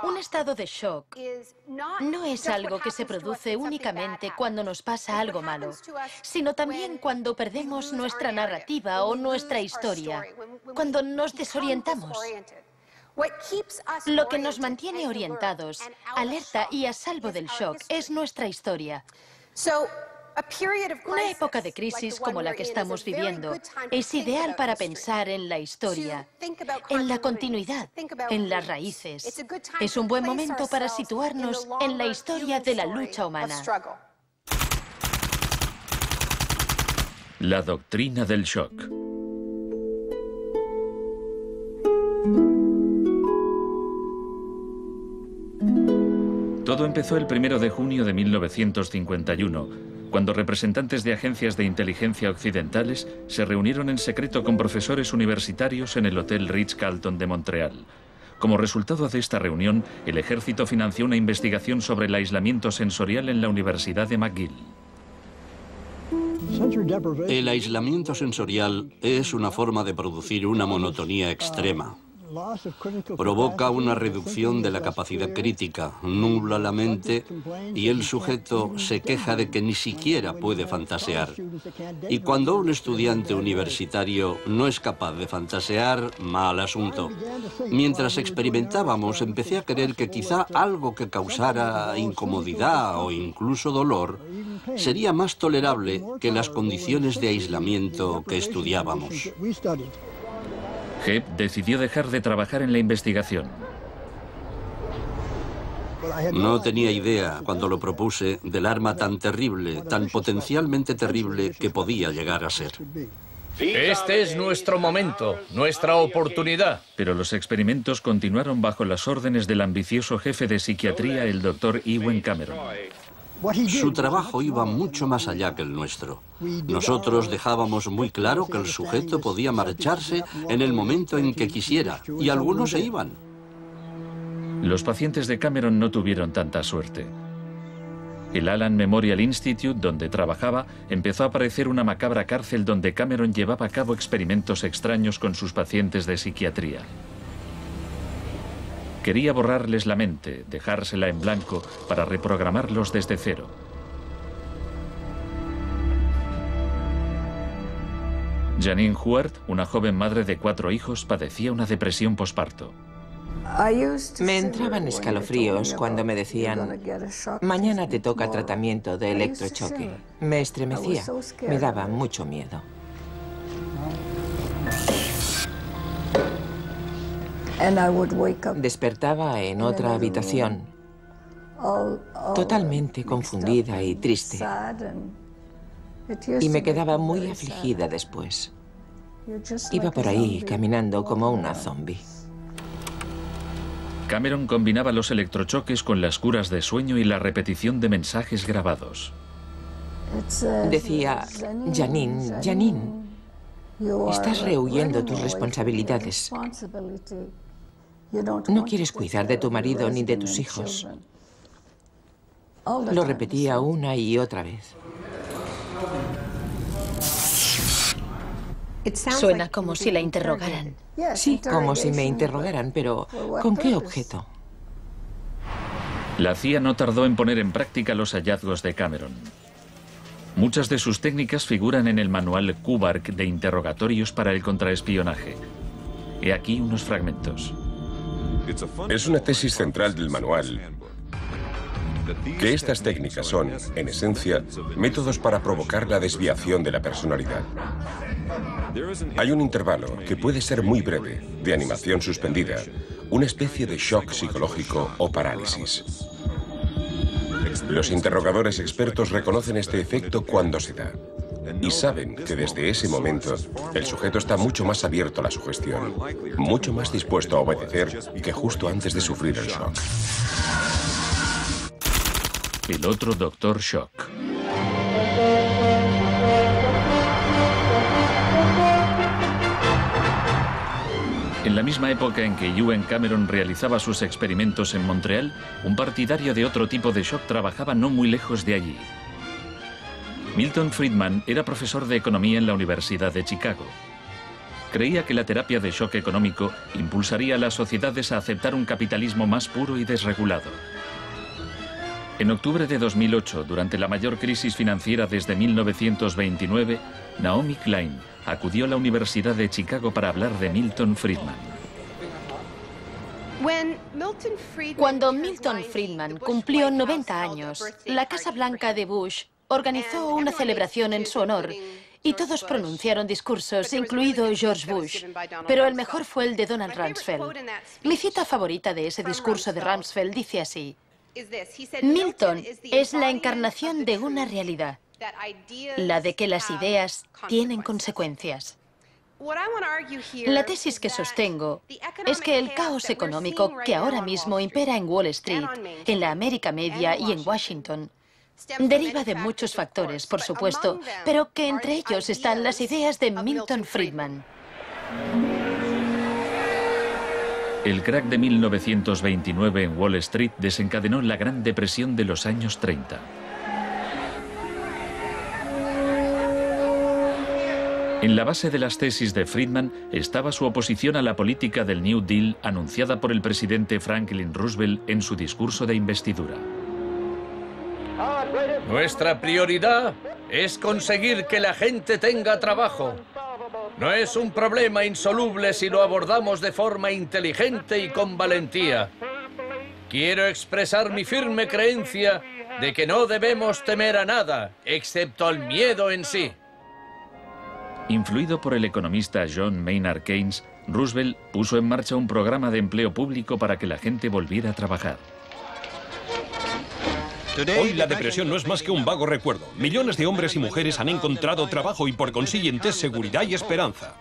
Un estado de shock no es algo que se produce únicamente cuando nos pasa algo malo, sino también cuando perdemos nuestra narrativa o nuestra historia, cuando nos desorientamos. Lo que nos mantiene orientados, alerta y a salvo del shock es nuestra historia. Una época de crisis como la que estamos viviendo es ideal para pensar en la historia, en la continuidad, en las raíces. Es un buen momento para situarnos en la historia de la lucha humana. La doctrina del shock. Todo empezó el 1 de junio de 1951, cuando representantes de agencias de inteligencia occidentales se reunieron en secreto con profesores universitarios en el Hotel Ritz-Carlton de Montreal. Como resultado de esta reunión, el ejército financió una investigación sobre el aislamiento sensorial en la Universidad de McGill. El aislamiento sensorial es una forma de producir una monotonía extrema. Provoca una reducción de la capacidad crítica, nubla la mente y el sujeto se queja de que ni siquiera puede fantasear. Y cuando un estudiante universitario no es capaz de fantasear, mal asunto. Mientras experimentábamos, empecé a creer que quizá algo que causara incomodidad o incluso dolor sería más tolerable que las condiciones de aislamiento que estudiábamos. Hebb decidió dejar de trabajar en la investigación. No tenía idea, cuando lo propuse, del arma tan terrible, tan potencialmente terrible que podía llegar a ser. Este es nuestro momento, nuestra oportunidad. Pero los experimentos continuaron bajo las órdenes del ambicioso jefe de psiquiatría, el Dr. Ewen Cameron. Su trabajo iba mucho más allá que el nuestro. Nosotros dejábamos muy claro que el sujeto podía marcharse en el momento en que quisiera, y algunos se iban. Los pacientes de Cameron no tuvieron tanta suerte. El Allen Memorial Institute, donde trabajaba, empezó a parecer una macabra cárcel donde Cameron llevaba a cabo experimentos extraños con sus pacientes de psiquiatría. Quería borrarles la mente, dejársela en blanco para reprogramarlos desde cero. Janine Huart, una joven madre de 4 hijos, padecía una depresión posparto. Me entraban escalofríos cuando me decían: mañana te toca tratamiento de electrochoque. Me estremecía, me daba mucho miedo. Despertaba en otra habitación, totalmente confundida y triste. Y me quedaba muy afligida después. Iba por ahí caminando como una zombie. Cameron combinaba los electrochoques con las curas de sueño y la repetición de mensajes grabados. Decía: Janine, Janine, estás rehuyendo tus responsabilidades. No quieres cuidar de tu marido ni de tus hijos. Lo repetía una y otra vez. Suena como si la interrogaran. Sí, como si me interrogaran, pero ¿con qué objeto? La CIA no tardó en poner en práctica los hallazgos de Cameron. Muchas de sus técnicas figuran en el manual Kubark de interrogatorios para el contraespionaje. He aquí unos fragmentos. Es una tesis central del manual que estas técnicas son, en esencia, métodos para provocar la desviación de la personalidad. Hay un intervalo, que puede ser muy breve, de animación suspendida, una especie de shock psicológico o parálisis. Los interrogadores expertos reconocen este efecto cuando se da y saben que desde ese momento el sujeto está mucho más abierto a la sugestión, mucho más dispuesto a obedecer que justo antes de sufrir el shock. El otro Dr. Shock. En la misma época en que Ewen Cameron realizaba sus experimentos en Montreal, un partidario de otro tipo de shock trabajaba no muy lejos de allí. Milton Friedman era profesor de economía en la Universidad de Chicago. Creía que la terapia de shock económico impulsaría a las sociedades a aceptar un capitalismo más puro y desregulado. En octubre de 2008, durante la mayor crisis financiera desde 1929, Naomi Klein acudió a la Universidad de Chicago para hablar de Milton Friedman. Cuando Milton Friedman cumplió 90 años, la Casa Blanca de Bush organizó una celebración en su honor y todos pronunciaron discursos, incluido George Bush, pero el mejor fue el de Donald Rumsfeld. Mi cita favorita de ese discurso de Rumsfeld dice así: Milton es la encarnación de una realidad, la de que las ideas tienen consecuencias. La tesis que sostengo es que el caos económico que ahora mismo impera en Wall Street, en la América Media y en Washington, deriva de muchos factores, por supuesto, pero que entre ellos están las ideas de Milton Friedman. El crack de 1929 en Wall Street desencadenó la Gran Depresión de los años 30. En la base de las tesis de Friedman estaba su oposición a la política del New Deal anunciada por el presidente Franklin Roosevelt en su discurso de investidura. Nuestra prioridad es conseguir que la gente tenga trabajo. No es un problema insoluble si lo abordamos de forma inteligente y con valentía. Quiero expresar mi firme creencia de que no debemos temer a nada, excepto al miedo en sí. Influido por el economista John Maynard Keynes, Roosevelt puso en marcha un programa de empleo público para que la gente volviera a trabajar. Hoy la depresión no es más que un vago recuerdo. Millones de hombres y mujeres han encontrado trabajo y por consiguiente seguridad y esperanza.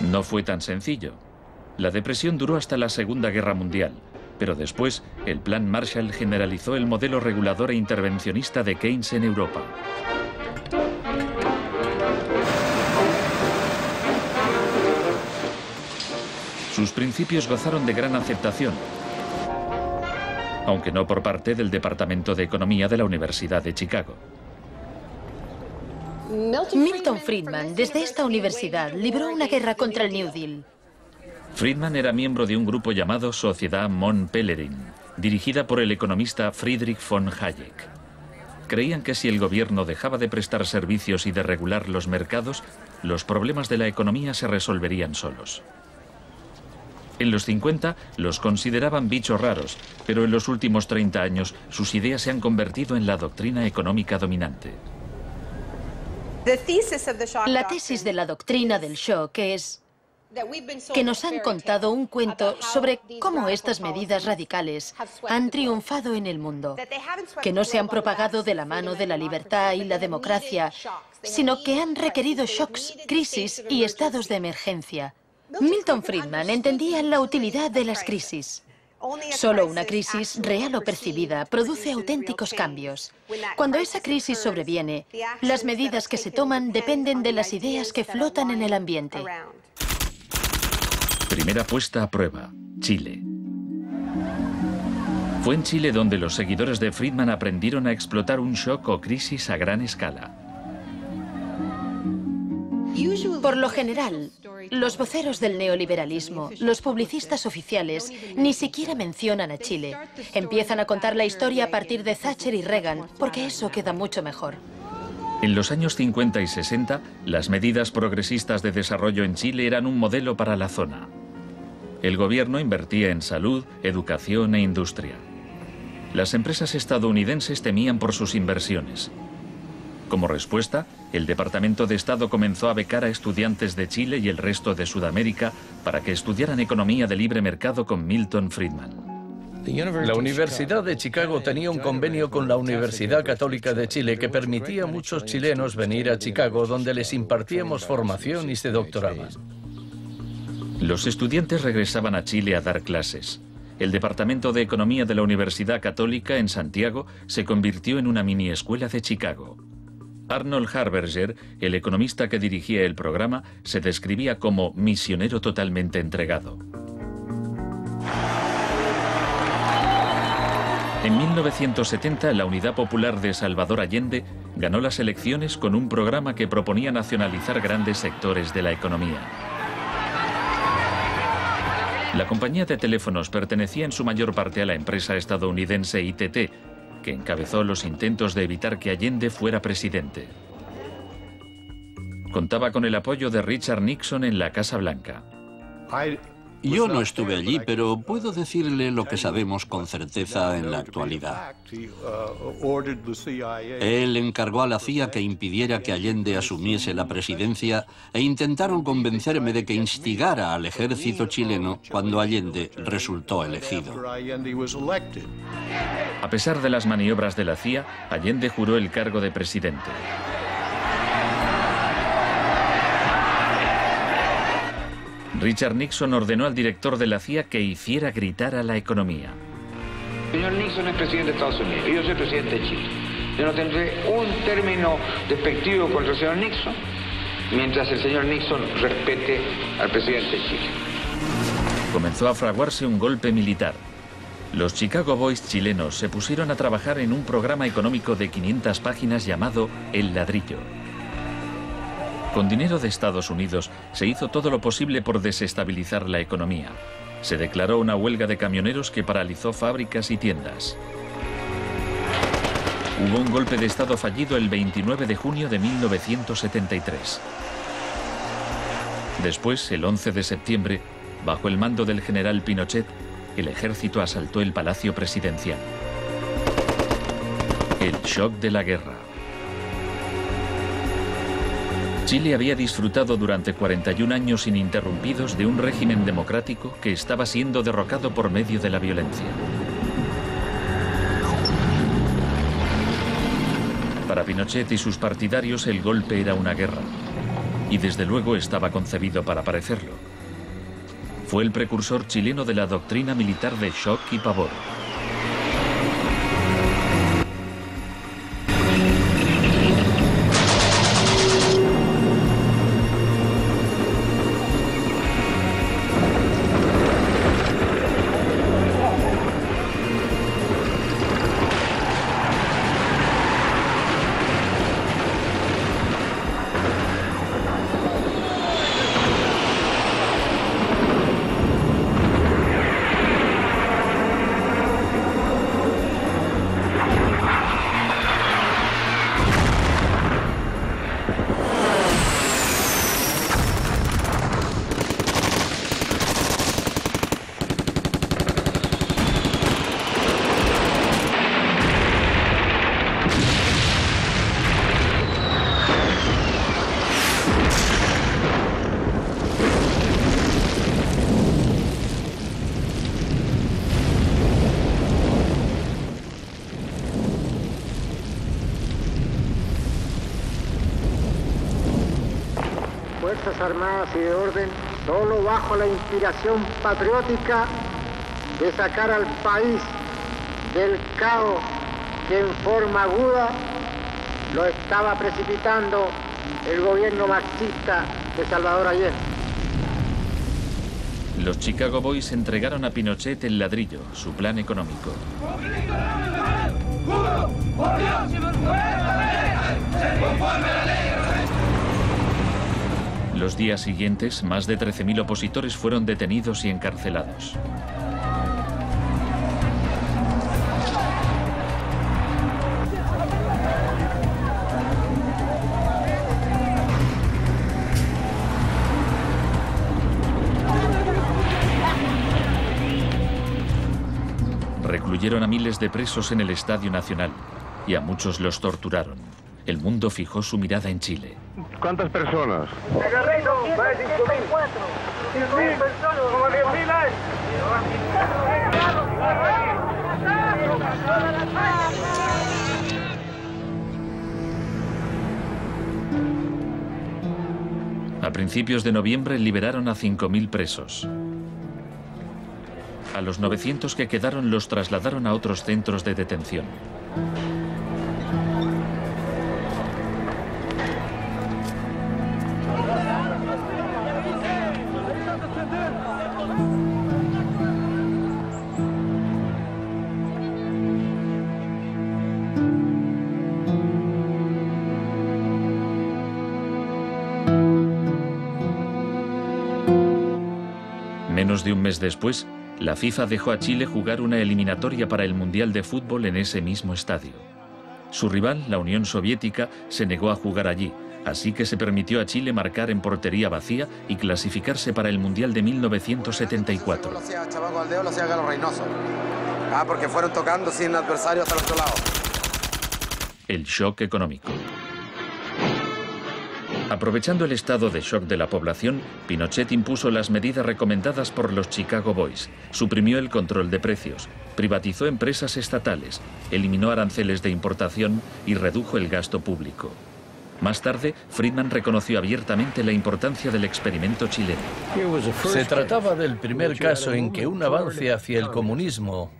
No fue tan sencillo. La depresión duró hasta la Segunda Guerra Mundial, pero después el Plan Marshall generalizó el modelo regulador e intervencionista de Keynes en Europa. Sus principios gozaron de gran aceptación, aunque no por parte del Departamento de Economía de la Universidad de Chicago. Milton Friedman, desde esta universidad, libró una guerra contra el New Deal. Friedman era miembro de un grupo llamado Sociedad Mont Pelerin, dirigida por el economista Friedrich von Hayek. Creían que si el gobierno dejaba de prestar servicios y de regular los mercados, los problemas de la economía se resolverían solos. En los 50 los consideraban bichos raros, pero en los últimos 30 años sus ideas se han convertido en la doctrina económica dominante. La tesis de la doctrina del shock es que nos han contado un cuento sobre cómo estas medidas radicales han triunfado en el mundo, que no se han propagado de la mano de la libertad y la democracia, sino que han requerido shocks, crisis y estados de emergencia. Milton Friedman entendía la utilidad de las crisis. Solo una crisis, real o percibida, produce auténticos cambios. Cuando esa crisis sobreviene, las medidas que se toman dependen de las ideas que flotan en el ambiente. Primera puesta a prueba, Chile. Fue en Chile donde los seguidores de Friedman aprendieron a explotar un shock o crisis a gran escala. Por lo general, los voceros del neoliberalismo, los publicistas oficiales, ni siquiera mencionan a Chile. Empiezan a contar la historia a partir de Thatcher y Reagan, porque eso queda mucho mejor. En los años 50 y 60, las medidas progresistas de desarrollo en Chile eran un modelo para la zona. El gobierno invertía en salud, educación e industria. Las empresas estadounidenses temían por sus inversiones. Como respuesta, el Departamento de Estado comenzó a becar a estudiantes de Chile y el resto de Sudamérica para que estudiaran economía de libre mercado con Milton Friedman. La Universidad de Chicago tenía un convenio con la Universidad Católica de Chile que permitía a muchos chilenos venir a Chicago, donde les impartíamos formación y se doctoraban. Los estudiantes regresaban a Chile a dar clases. El Departamento de Economía de la Universidad Católica en Santiago se convirtió en una mini escuela de Chicago. Arnold Harberger, el economista que dirigía el programa, se describía como misionero totalmente entregado. En 1970, la Unidad Popular de Salvador Allende ganó las elecciones con un programa que proponía nacionalizar grandes sectores de la economía. La compañía de teléfonos pertenecía en su mayor parte a la empresa estadounidense ITT, que encabezó los intentos de evitar que Allende fuera presidente. Contaba con el apoyo de Richard Nixon en la Casa Blanca. Yo no estuve allí, pero puedo decirle lo que sabemos con certeza en la actualidad. Él encargó a la CIA que impidiera que Allende asumiese la presidencia e intentaron convencerme de que instigara al ejército chileno cuando Allende resultó elegido. A pesar de las maniobras de la CIA, Allende juró el cargo de presidente. Richard Nixon ordenó al director de la CIA que hiciera gritar a la economía. El señor Nixon es presidente de Estados Unidos y yo soy presidente de Chile. Yo no tendré un término despectivo contra el señor Nixon mientras el señor Nixon respete al presidente de Chile. Comenzó a fraguarse un golpe militar. Los Chicago Boys chilenos se pusieron a trabajar en un programa económico de 500 páginas llamado El Ladrillo. Con dinero de Estados Unidos se hizo todo lo posible por desestabilizar la economía. Se declaró una huelga de camioneros que paralizó fábricas y tiendas. Hubo un golpe de Estado fallido el 29 de junio de 1973. Después, el 11 de septiembre, bajo el mando del general Pinochet, el ejército asaltó el Palacio Presidencial. El shock de la guerra. Chile había disfrutado durante 41 años ininterrumpidos de un régimen democrático que estaba siendo derrocado por medio de la violencia. Para Pinochet y sus partidarios el golpe era una guerra, y desde luego estaba concebido para parecerlo. Fue el precursor chileno de la doctrina militar de shock y pavor. Fuerzas Armadas y de Orden, solo bajo la inspiración patriótica de sacar al país del caos que en forma aguda lo estaba precipitando el gobierno marxista de Salvador Allende. Los Chicago Boys entregaron a Pinochet el ladrillo, su plan económico. Los días siguientes, más de 13.000 opositores fueron detenidos y encarcelados. Recluyeron a miles de presos en el Estadio Nacional y a muchos los torturaron. El mundo fijó su mirada en Chile. ¿Cuántas personas? Más de 5.000. 10.000 personas, como 10.000 hay. A principios de noviembre liberaron a 5.000 presos. A los 900 que quedaron los trasladaron a otros centros de detención. Menos de un mes después, la FIFA dejó a Chile jugar una eliminatoria para el Mundial de Fútbol en ese mismo estadio. Su rival, la Unión Soviética, se negó a jugar allí, así que se permitió a Chile marcar en portería vacía y clasificarse para el Mundial de 1974. Porque fueron tocando sin adversarios al otro lado. El shock económico. Aprovechando el estado de shock de la población, Pinochet impuso las medidas recomendadas por los Chicago Boys, suprimió el control de precios, privatizó empresas estatales, eliminó aranceles de importación y redujo el gasto público. Más tarde, Friedman reconoció abiertamente la importancia del experimento chileno. Se trataba del primer caso en que un avance hacia el comunismo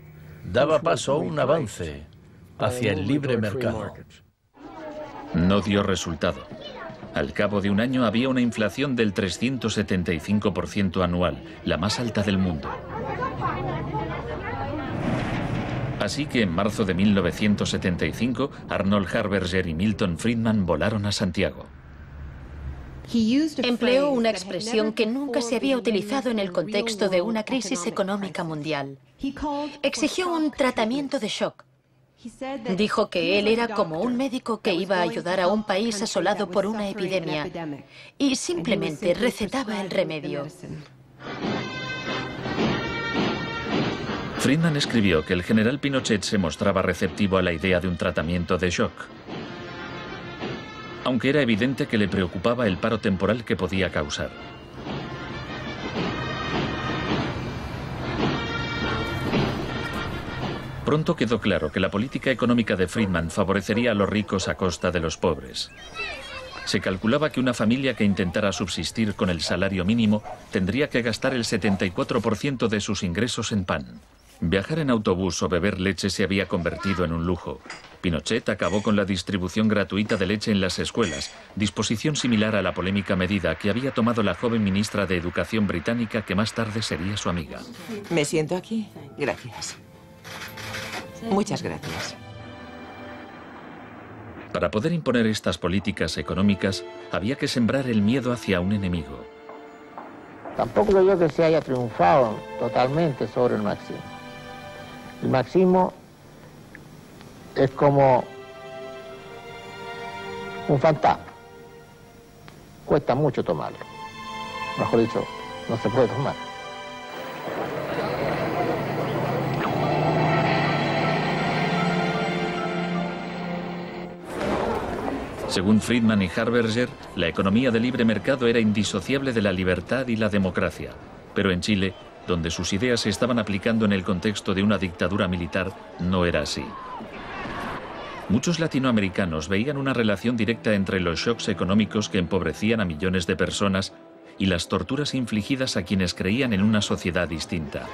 daba paso a un avance hacia el libre mercado. No dio resultado. Al cabo de un año había una inflación del 375% anual, la más alta del mundo. Así que en marzo de 1975, Arnold Harberger y Milton Friedman volaron a Santiago. Empleó una expresión que nunca se había utilizado en el contexto de una crisis económica mundial. Exigió un tratamiento de shock. Dijo que él era como un médico que iba a ayudar a un país asolado por una epidemia y simplemente recetaba el remedio. Friedman escribió que el general Pinochet se mostraba receptivo a la idea de un tratamiento de shock, aunque era evidente que le preocupaba el paro temporal que podía causar. Pronto quedó claro que la política económica de Friedman favorecería a los ricos a costa de los pobres. Se calculaba que una familia que intentara subsistir con el salario mínimo tendría que gastar el 74% de sus ingresos en pan. Viajar en autobús o beber leche se había convertido en un lujo. Pinochet acabó con la distribución gratuita de leche en las escuelas, disposición similar a la polémica medida que había tomado la joven ministra de Educación británica que más tarde sería su amiga. ¿Me siento aquí? Gracias. Muchas gracias. Para poder imponer estas políticas económicas, había que sembrar el miedo hacia un enemigo. Tampoco creo yo que se haya triunfado totalmente sobre el marxismo. El marxismo es como un fantasma. Cuesta mucho tomarlo. Mejor dicho, no se puede tomar. Según Friedman y Harberger, la economía de libre mercado era indisociable de la libertad y la democracia. Pero en Chile, donde sus ideas se estaban aplicando en el contexto de una dictadura militar, no era así. Muchos latinoamericanos veían una relación directa entre los shocks económicos que empobrecían a millones de personas y las torturas infligidas a quienes creían en una sociedad distinta.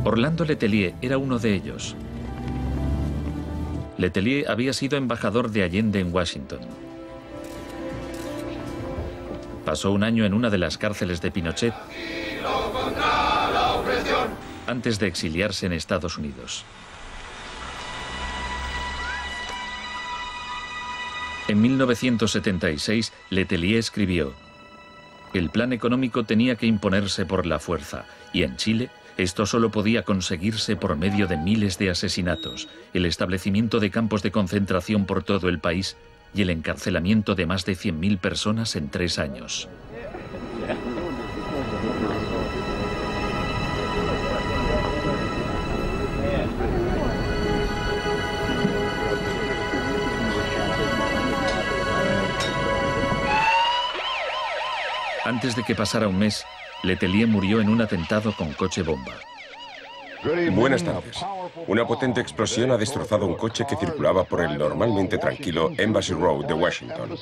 Orlando Letelier era uno de ellos. Letelier había sido embajador de Allende en Washington. Pasó un año en una de las cárceles de Pinochet antes de exiliarse en Estados Unidos. En 1976, Letelier escribió: el plan económico tenía que imponerse por la fuerza, y en Chile esto solo podía conseguirse por medio de miles de asesinatos, el establecimiento de campos de concentración por todo el país y el encarcelamiento de más de 100.000 personas en 3 años. Antes de que pasara un mes, Letelier murió en un atentado con coche bomba. Buenas tardes. Una potente explosión ha destrozado un coche que circulaba por el normalmente tranquilo Embassy Road de Washington.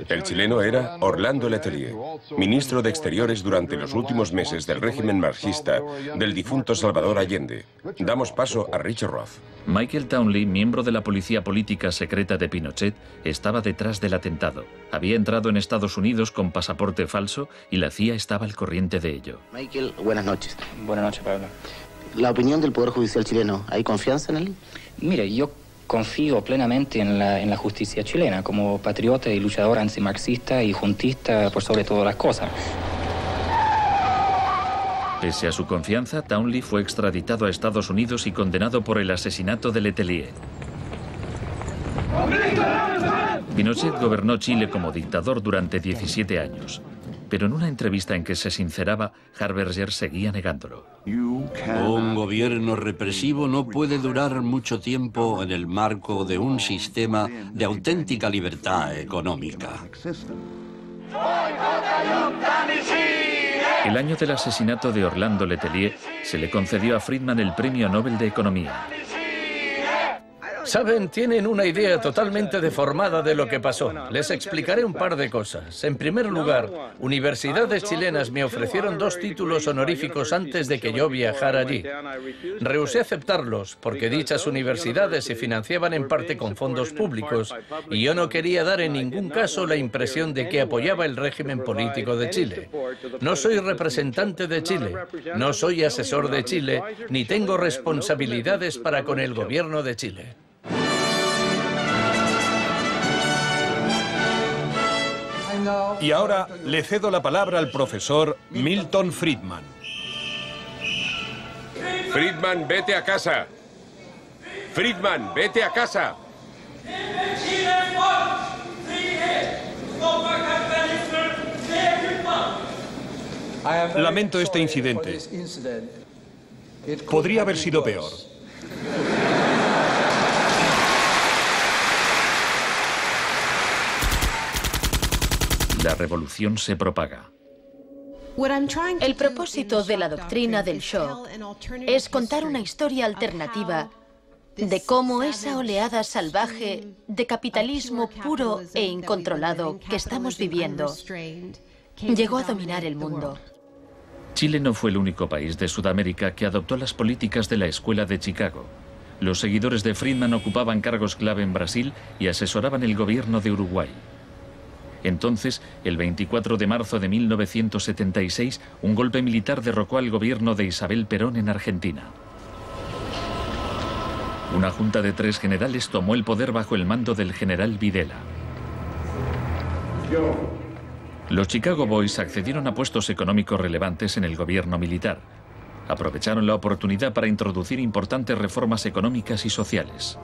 El chileno era Orlando Letelier, ministro de Exteriores durante los últimos meses del régimen marxista del difunto Salvador Allende. Damos paso a Richard Roth. Michael Townley, miembro de la policía política secreta de Pinochet, estaba detrás del atentado. Había entrado en Estados Unidos con pasaporte falso y la CIA estaba al corriente de ello. Michael, buenas noches. Buenas noches, Pablo. La opinión del Poder Judicial chileno, ¿hay confianza en él? Mire, yo confío plenamente en la justicia chilena, como patriota y luchador antimarxista y juntista por sobre todas las cosas. Pese a su confianza, Townley fue extraditado a Estados Unidos y condenado por el asesinato de Letelier. Pinochet gobernó Chile como dictador durante 17 años. Pero en una entrevista en que se sinceraba, Harberger seguía negándolo. Un gobierno represivo no puede durar mucho tiempo en el marco de un sistema de auténtica libertad económica. El año del asesinato de Orlando Letelier se le concedió a Friedman el Premio Nobel de Economía. Saben, tienen una idea totalmente deformada de lo que pasó. Les explicaré un par de cosas. En primer lugar, universidades chilenas me ofrecieron 2 títulos honoríficos antes de que yo viajara allí. Rehusé aceptarlos porque dichas universidades se financiaban en parte con fondos públicos y yo no quería dar en ningún caso la impresión de que apoyaba el régimen político de Chile. No soy representante de Chile, no soy asesor de Chile, ni tengo responsabilidades para con el gobierno de Chile. Y ahora le cedo la palabra al profesor Milton Friedman. Friedman, vete a casa. Friedman, vete a casa. Lamento este incidente. Podría haber sido peor. La revolución se propaga. El propósito de la doctrina del shock es contar una historia alternativa de cómo esa oleada salvaje de capitalismo puro e incontrolado que estamos viviendo llegó a dominar el mundo. Chile no fue el único país de Sudamérica que adoptó las políticas de la Escuela de Chicago. Los seguidores de Friedman ocupaban cargos clave en Brasil y asesoraban el gobierno de Uruguay. Entonces, el 24 de marzo de 1976, un golpe militar derrocó al gobierno de Isabel Perón en Argentina. Una junta de 3 generales tomó el poder bajo el mando del general Videla. Los Chicago Boys accedieron a puestos económicos relevantes en el gobierno militar. Aprovecharon la oportunidad para introducir importantes reformas económicas y sociales.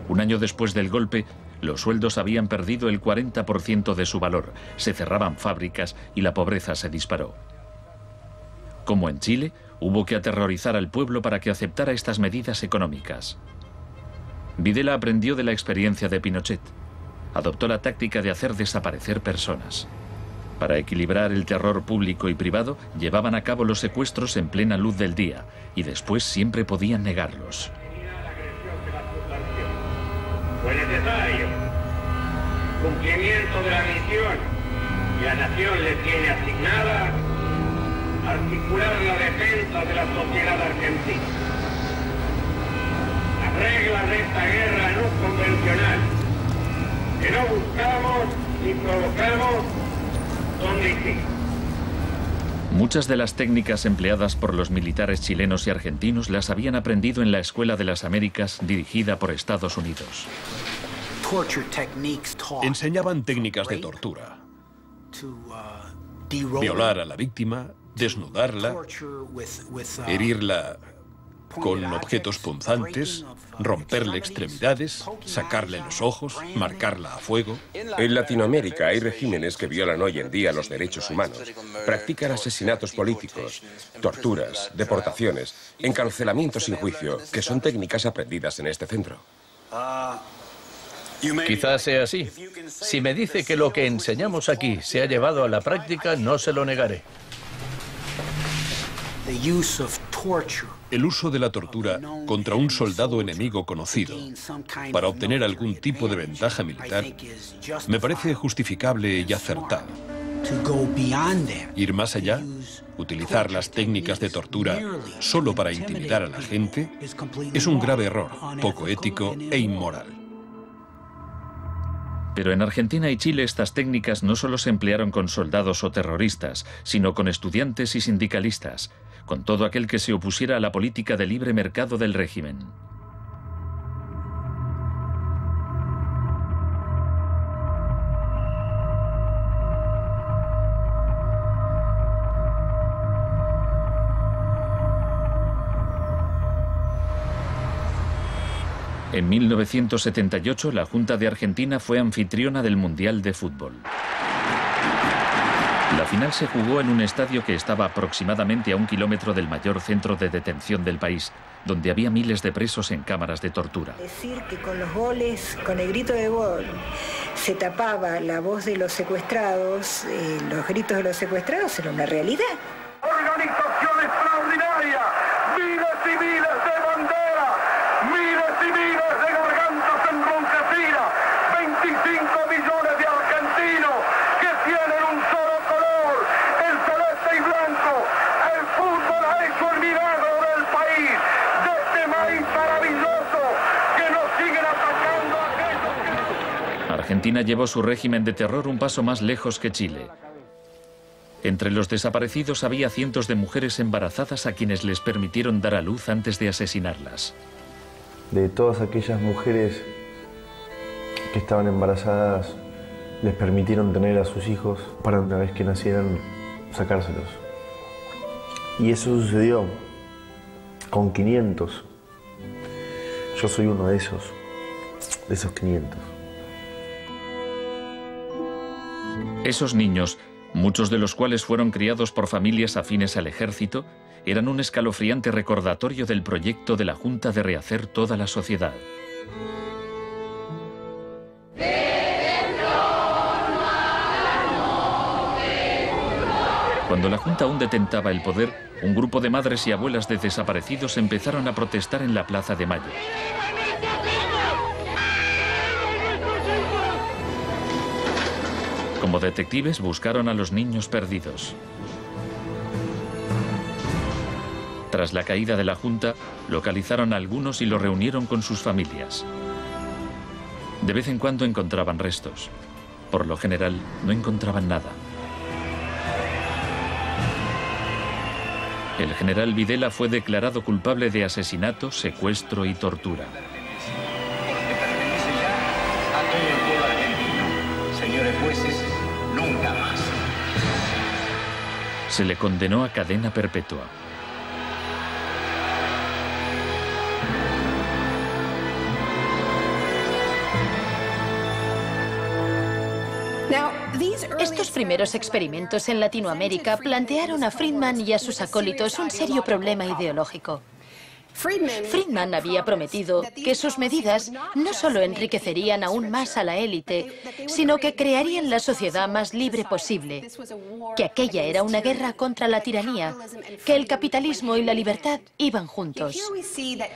Un año después del golpe, los sueldos habían perdido el 40% de su valor, se cerraban fábricas y la pobreza se disparó. Como en Chile, hubo que aterrorizar al pueblo para que aceptara estas medidas económicas. Videla aprendió de la experiencia de Pinochet. Adoptó la táctica de hacer desaparecer personas. Para equilibrar el terror público y privado, llevaban a cabo los secuestros en plena luz del día y después siempre podían negarlos. Fue necesario cumplimiento de la misión que la nación le tiene asignada, articular la defensa de la sociedad argentina. Las reglas de esta guerra no convencional, que no buscamos ni provocamos, son distintas. Muchas de las técnicas empleadas por los militares chilenos y argentinos las habían aprendido en la Escuela de las Américas dirigida por Estados Unidos. Enseñaban técnicas de tortura. Violar a la víctima, desnudarla, herirla con objetos punzantes, romperle extremidades, sacarle los ojos, marcarla a fuego. En Latinoamérica hay regímenes que violan hoy en día los derechos humanos. Practican asesinatos políticos, torturas, deportaciones, encarcelamientos sin juicio, que son técnicas aprendidas en este centro. Quizás sea así. Si me dice que lo que enseñamos aquí se ha llevado a la práctica, no se lo negaré. El uso de la tortura contra un soldado enemigo conocido para obtener algún tipo de ventaja militar me parece justificable y acertado. Ir más allá, utilizar las técnicas de tortura solo para intimidar a la gente, es un grave error, poco ético e inmoral. Pero en Argentina y Chile estas técnicas no solo se emplearon con soldados o terroristas, sino con estudiantes y sindicalistas, con todo aquel que se opusiera a la política de libre mercado del régimen. En 1978, la Junta de Argentina fue anfitriona del Mundial de Fútbol. La final se jugó en un estadio que estaba aproximadamente a 1 kilómetro del mayor centro de detención del país, donde había miles de presos en cámaras de tortura. Decir que con los goles, con el grito de gol, se tapaba la voz de los secuestrados, los gritos de los secuestrados era una realidad. Organización extraordinaria, miles y miles de banderas, miles y miles de gargantas enronquecidas, 25 millones de argentinos que tienen un solo color, el celeste y blanco. El fútbol ha hecho el milagro del país, de este maíz maravilloso que nos siguen atacando a aquellos que... Argentina llevó su régimen de terror un paso más lejos que Chile. Entre los desaparecidos había cientos de mujeres embarazadas a quienes les permitieron dar a luz antes de asesinarlas. De todas aquellas mujeres que estaban embarazadas, les permitieron tener a sus hijos para una vez que nacieran, sacárselos. Y eso sucedió con 500. Yo soy uno de esos 500. Esos niños, muchos de los cuales fueron criados por familias afines al ejército, eran un escalofriante recordatorio del proyecto de la Junta de rehacer toda la sociedad. Cuando la Junta aún detentaba el poder, un grupo de madres y abuelas de desaparecidos empezaron a protestar en la Plaza de Mayo. Como detectives buscaron a los niños perdidos. Tras la caída de la Junta, localizaron a algunos y los reunieron con sus familias. De vez en cuando encontraban restos. Por lo general, no encontraban nada. El general Videla fue declarado culpable de asesinato, secuestro y tortura. Señores jueces, nunca más. Se le condenó a cadena perpetua. Estos primeros experimentos en Latinoamérica plantearon a Friedman y a sus acólitos un serio problema ideológico. Friedman había prometido que sus medidas no solo enriquecerían aún más a la élite, sino que crearían la sociedad más libre posible, que aquella era una guerra contra la tiranía, que el capitalismo y la libertad iban juntos.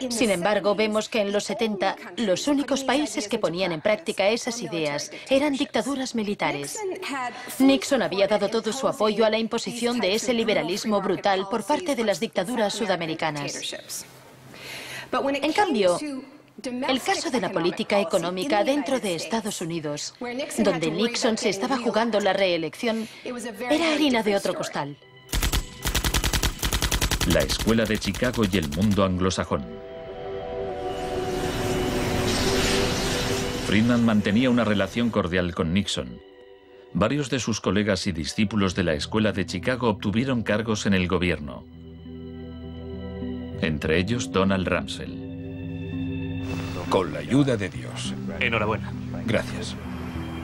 Sin embargo, vemos que en los 70 los únicos países que ponían en práctica esas ideas eran dictaduras militares. Nixon había dado todo su apoyo a la imposición de ese liberalismo brutal por parte de las dictaduras sudamericanas. En cambio, el caso de la política económica dentro de Estados Unidos, donde Nixon se estaba jugando la reelección, era harina de otro costal. La escuela de Chicago y el mundo anglosajón. Friedman mantenía una relación cordial con Nixon. Varios de sus colegas y discípulos de la escuela de Chicago obtuvieron cargos en el gobierno. Entre ellos Donald Rumsfeld. Con la ayuda de Dios. Enhorabuena. Gracias.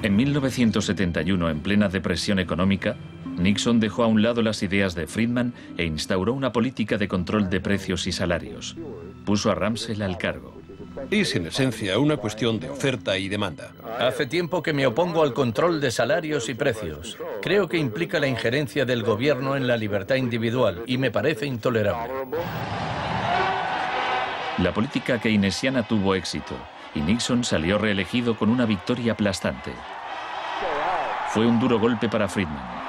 En 1971, en plena depresión económica, Nixon dejó a un lado las ideas de Friedman e instauró una política de control de precios y salarios. Puso a Rumsfeld al cargo. Es en esencia una cuestión de oferta y demanda. Hace tiempo que me opongo al control de salarios y precios. Creo que implica la injerencia del gobierno en la libertad individual y me parece intolerable. La política keynesiana tuvo éxito y Nixon salió reelegido con una victoria aplastante. Fue un duro golpe para Friedman.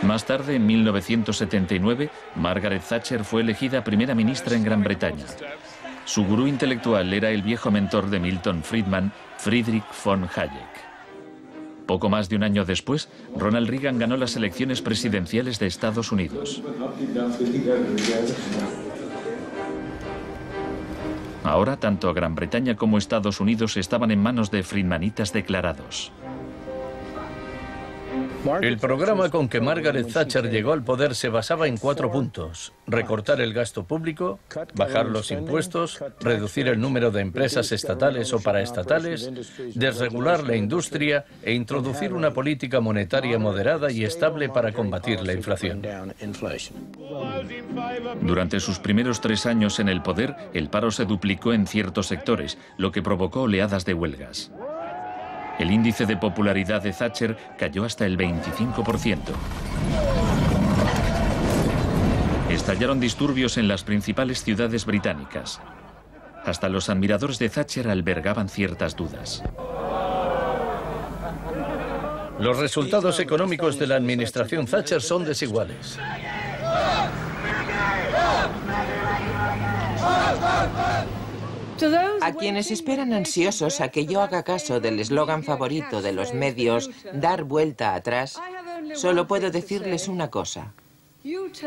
Más tarde, en 1979, Margaret Thatcher fue elegida primera ministra en Gran Bretaña. Su gurú intelectual era el viejo mentor de Milton Friedman, Friedrich von Hayek. Poco más de un año después, Ronald Reagan ganó las elecciones presidenciales de Estados Unidos. Ahora, tanto Gran Bretaña como Estados Unidos estaban en manos de friedmanitas declarados. El programa con que Margaret Thatcher llegó al poder se basaba en 4 puntos: recortar el gasto público, bajar los impuestos, reducir el número de empresas estatales o paraestatales, desregular la industria e introducir una política monetaria moderada y estable para combatir la inflación. Durante sus primeros 3 años en el poder, el paro se duplicó en ciertos sectores, lo que provocó oleadas de huelgas. El índice de popularidad de Thatcher cayó hasta el 25%. Estallaron disturbios en las principales ciudades británicas. Hasta los admiradores de Thatcher albergaban ciertas dudas. Los resultados económicos de la administración Thatcher son desiguales. A quienes esperan ansiosos a que yo haga caso del eslogan favorito de los medios, dar vuelta atrás, solo puedo decirles una cosa: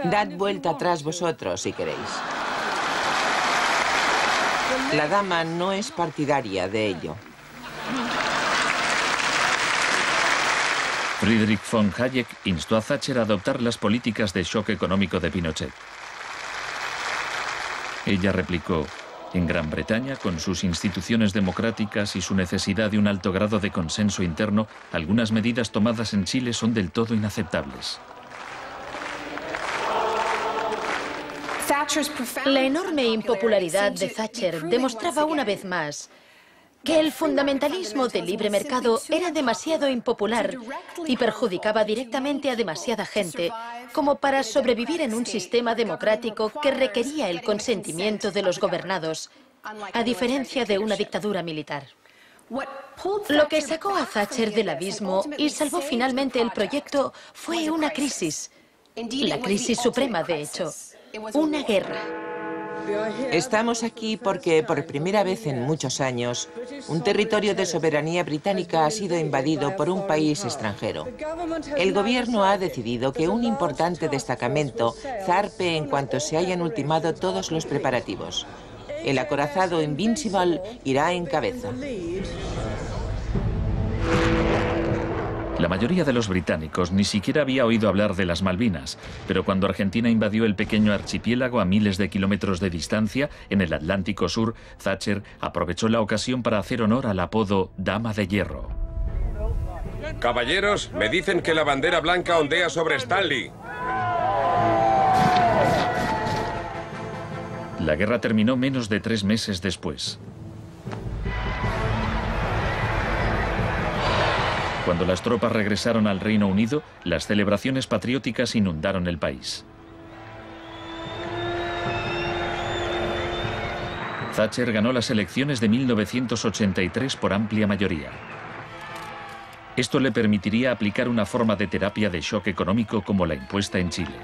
dad vuelta atrás vosotros si queréis. La dama no es partidaria de ello. Friedrich von Hayek instó a Thatcher a adoptar las políticas de shock económico de Pinochet. Ella replicó: en Gran Bretaña, con sus instituciones democráticas y su necesidad de un alto grado de consenso interno, algunas medidas tomadas en Chile son del todo inaceptables. La enorme impopularidad de Thatcher demostraba una vez más que el fundamentalismo del libre mercado era demasiado impopular y perjudicaba directamente a demasiada gente como para sobrevivir en un sistema democrático que requería el consentimiento de los gobernados, a diferencia de una dictadura militar. Lo que sacó a Thatcher del abismo y salvó finalmente el proyecto fue una crisis, la crisis suprema, de hecho, una guerra. Estamos aquí porque, por primera vez en muchos años, un territorio de soberanía británica ha sido invadido por un país extranjero. El gobierno ha decidido que un importante destacamento zarpe en cuanto se hayan ultimado todos los preparativos. El acorazado Invincible irá en cabeza. La mayoría de los británicos ni siquiera había oído hablar de las Malvinas, pero cuando Argentina invadió el pequeño archipiélago a miles de kilómetros de distancia, en el Atlántico Sur, Thatcher aprovechó la ocasión para hacer honor al apodo Dama de Hierro. Caballeros, me dicen que la bandera blanca ondea sobre Stanley. La guerra terminó menos de 3 meses después. Cuando las tropas regresaron al Reino Unido, las celebraciones patrióticas inundaron el país. Thatcher ganó las elecciones de 1983 por amplia mayoría. Esto le permitiría aplicar una forma de terapia de shock económico como la impuesta en Chile.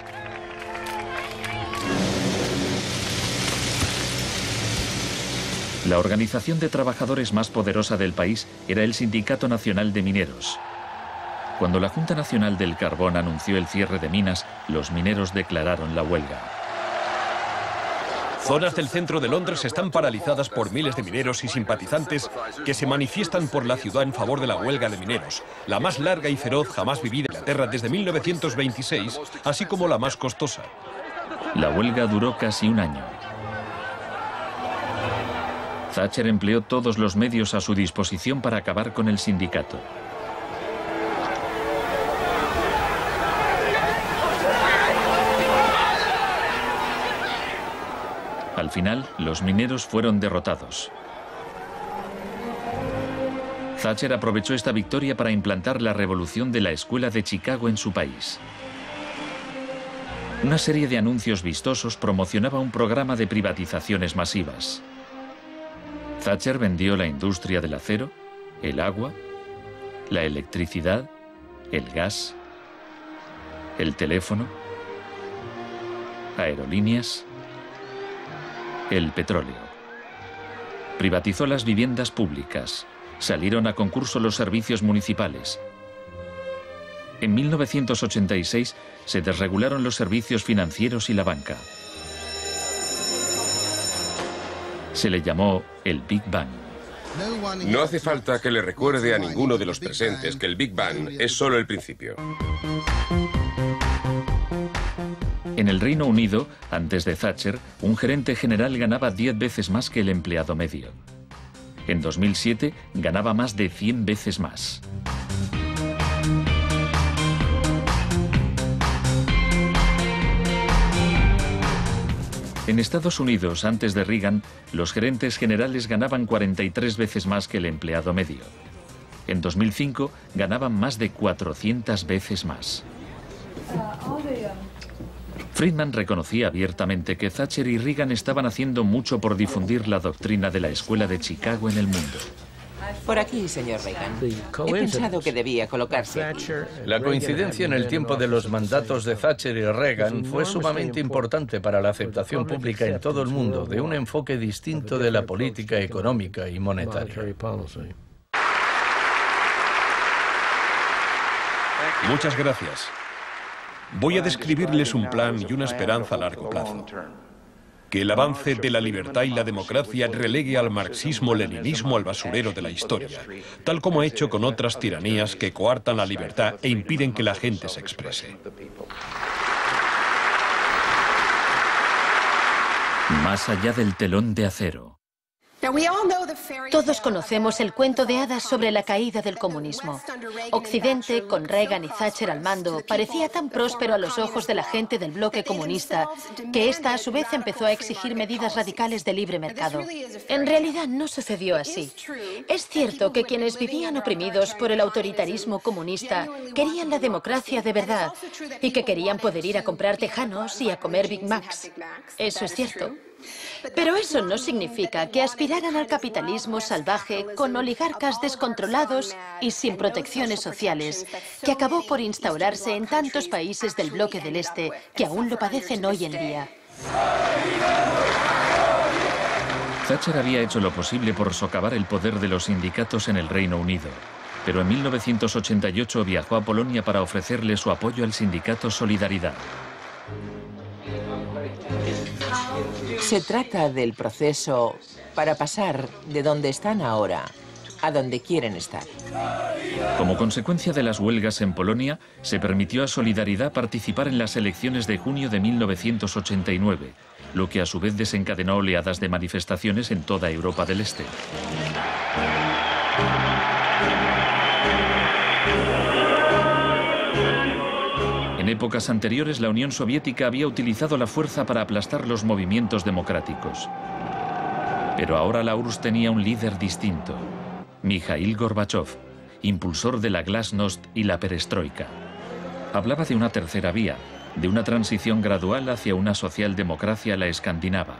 La organización de trabajadores más poderosa del país era el Sindicato Nacional de Mineros. Cuando la Junta Nacional del Carbón anunció el cierre de minas, los mineros declararon la huelga. Zonas del centro de Londres están paralizadas por miles de mineros y simpatizantes que se manifiestan por la ciudad en favor de la huelga de mineros, la más larga y feroz jamás vivida en Inglaterra desde 1926, así como la más costosa. La huelga duró casi un año. Thatcher empleó todos los medios a su disposición para acabar con el sindicato. Al final, los mineros fueron derrotados. Thatcher aprovechó esta victoria para implantar la revolución de la Escuela de Chicago en su país. Una serie de anuncios vistosos promocionaba un programa de privatizaciones masivas. Thatcher vendió la industria del acero, el agua, la electricidad, el gas, el teléfono, aerolíneas, el petróleo. Privatizó las viviendas públicas, salieron a concurso los servicios municipales. En 1986 se desregularon los servicios financieros y la banca. Se le llamó el Big Bang. No hace falta que le recuerde a ninguno de los presentes que el Big Bang es solo el principio. En el Reino Unido, antes de Thatcher, un gerente general ganaba 10 veces más que el empleado medio. En 2007 ganaba más de 100 veces más. En Estados Unidos, antes de Reagan, los gerentes generales ganaban 43 veces más que el empleado medio. En 2005 ganaban más de 400 veces más. Friedman reconocía abiertamente que Thatcher y Reagan estaban haciendo mucho por difundir la doctrina de la Escuela de Chicago en el mundo. Por aquí, señor Reagan. He pensado que debía colocarse aquí. La coincidencia en el tiempo de los mandatos de Thatcher y Reagan fue sumamente importante para la aceptación pública en todo el mundo de un enfoque distinto de la política económica y monetaria. Muchas gracias. Voy a describirles un plan y una esperanza a largo plazo. Que el avance de la libertad y la democracia relegue al marxismo-leninismo al basurero de la historia, tal como ha hecho con otras tiranías que coartan la libertad e impiden que la gente se exprese. Más allá del telón de acero. Todos conocemos el cuento de hadas sobre la caída del comunismo. Occidente, con Reagan y Thatcher al mando, parecía tan próspero a los ojos de la gente del bloque comunista que ésta a su vez empezó a exigir medidas radicales de libre mercado. En realidad no sucedió así. Es cierto que quienes vivían oprimidos por el autoritarismo comunista querían la democracia de verdad y que querían poder ir a comprar tejanos y a comer Big Macs. Eso es cierto. Pero eso no significa que aspiraran al capitalismo salvaje con oligarcas descontrolados y sin protecciones sociales, que acabó por instaurarse en tantos países del bloque del Este que aún lo padecen hoy en día. Thatcher había hecho lo posible por socavar el poder de los sindicatos en el Reino Unido, pero en 1988 viajó a Polonia para ofrecerle su apoyo al sindicato Solidaridad. Se trata del proceso para pasar de donde están ahora a donde quieren estar. Como consecuencia de las huelgas en Polonia, se permitió a Solidaridad participar en las elecciones de junio de 1989, lo que a su vez desencadenó oleadas de manifestaciones en toda Europa del Este. En épocas anteriores, la Unión Soviética había utilizado la fuerza para aplastar los movimientos democráticos. Pero ahora la URSS tenía un líder distinto, Mikhail Gorbachov, impulsor de la Glasnost y la Perestroika. Hablaba de una tercera vía, de una transición gradual hacia una socialdemocracia a la escandinava,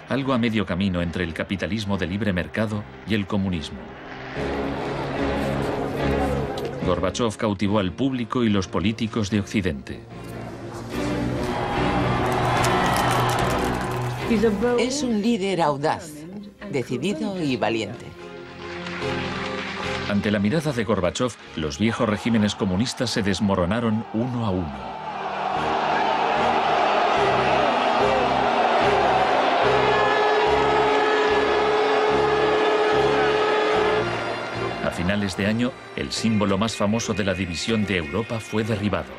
algo a medio camino entre el capitalismo de libre mercado y el comunismo. Gorbachov cautivó al público y los políticos de Occidente. Es un líder audaz, decidido y valiente. Ante la mirada de Gorbachov, los viejos regímenes comunistas se desmoronaron uno a uno. A finales de año, el símbolo más famoso de la división de Europa fue derribado.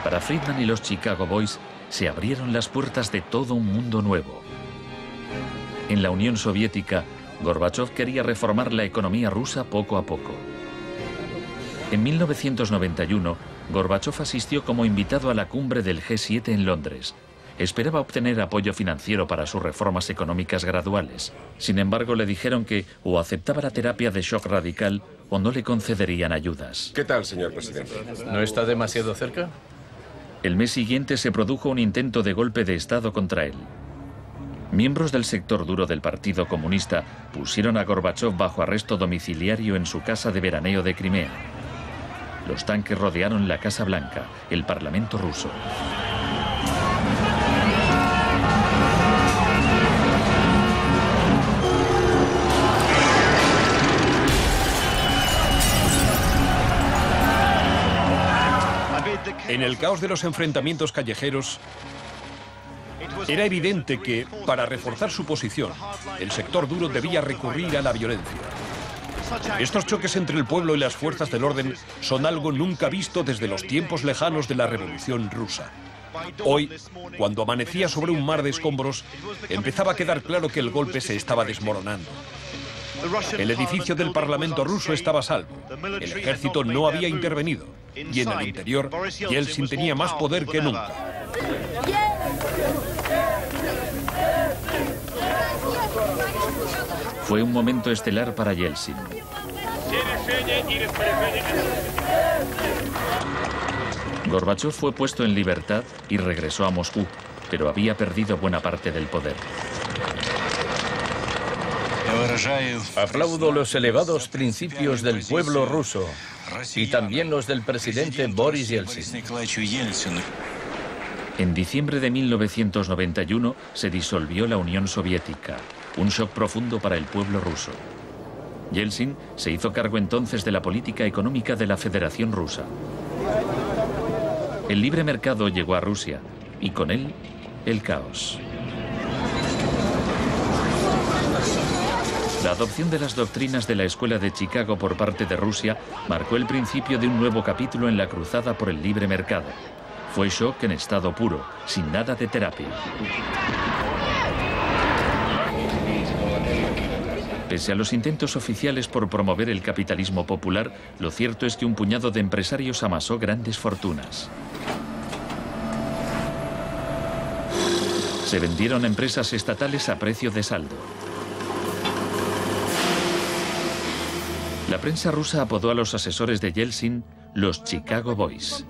Para Friedman y los Chicago Boys se abrieron las puertas de todo un mundo nuevo. En la Unión Soviética, Gorbachov quería reformar la economía rusa poco a poco. En 1991, Gorbachov asistió como invitado a la cumbre del G7 en Londres. Esperaba obtener apoyo financiero para sus reformas económicas graduales. Sin embargo, le dijeron que o aceptaba la terapia de shock radical o no le concederían ayudas. ¿Qué tal, señor presidente? ¿No está demasiado cerca? El mes siguiente se produjo un intento de golpe de Estado contra él. Miembros del sector duro del Partido Comunista pusieron a Gorbachov bajo arresto domiciliario en su casa de veraneo de Crimea. Los tanques rodearon la Casa Blanca, el Parlamento ruso. En En el caos de los enfrentamientos callejeros, era evidente que, para reforzar su posición, el sector duro debía recurrir a la violencia. Estos choques entre el pueblo y las fuerzas del orden son algo nunca visto desde los tiempos lejanos de la Revolución Rusa. Hoy, cuando amanecía sobre un mar de escombros, empezaba a quedar claro que el golpe se estaba desmoronando. El edificio del Parlamento ruso estaba a salvo. El ejército no había intervenido. Y en el interior, Yeltsin tenía más poder que nunca. Fue un momento estelar para Yeltsin. Gorbachov fue puesto en libertad y regresó a Moscú, pero había perdido buena parte del poder. Aplaudo los elevados principios del pueblo ruso y también los del presidente Boris Yeltsin. En diciembre de 1991 se disolvió la Unión Soviética, un shock profundo para el pueblo ruso. Yeltsin se hizo cargo entonces de la política económica de la Federación Rusa. El libre mercado llegó a Rusia y con él el caos. La adopción de las doctrinas de la Escuela de Chicago por parte de Rusia marcó el principio de un nuevo capítulo en la cruzada por el libre mercado. Fue shock en estado puro, sin nada de terapia. Pese a los intentos oficiales por promover el capitalismo popular, lo cierto es que un puñado de empresarios amasó grandes fortunas. Se vendieron empresas estatales a precio de saldo. La prensa rusa apodó a los asesores de Yeltsin los Chicago Boys.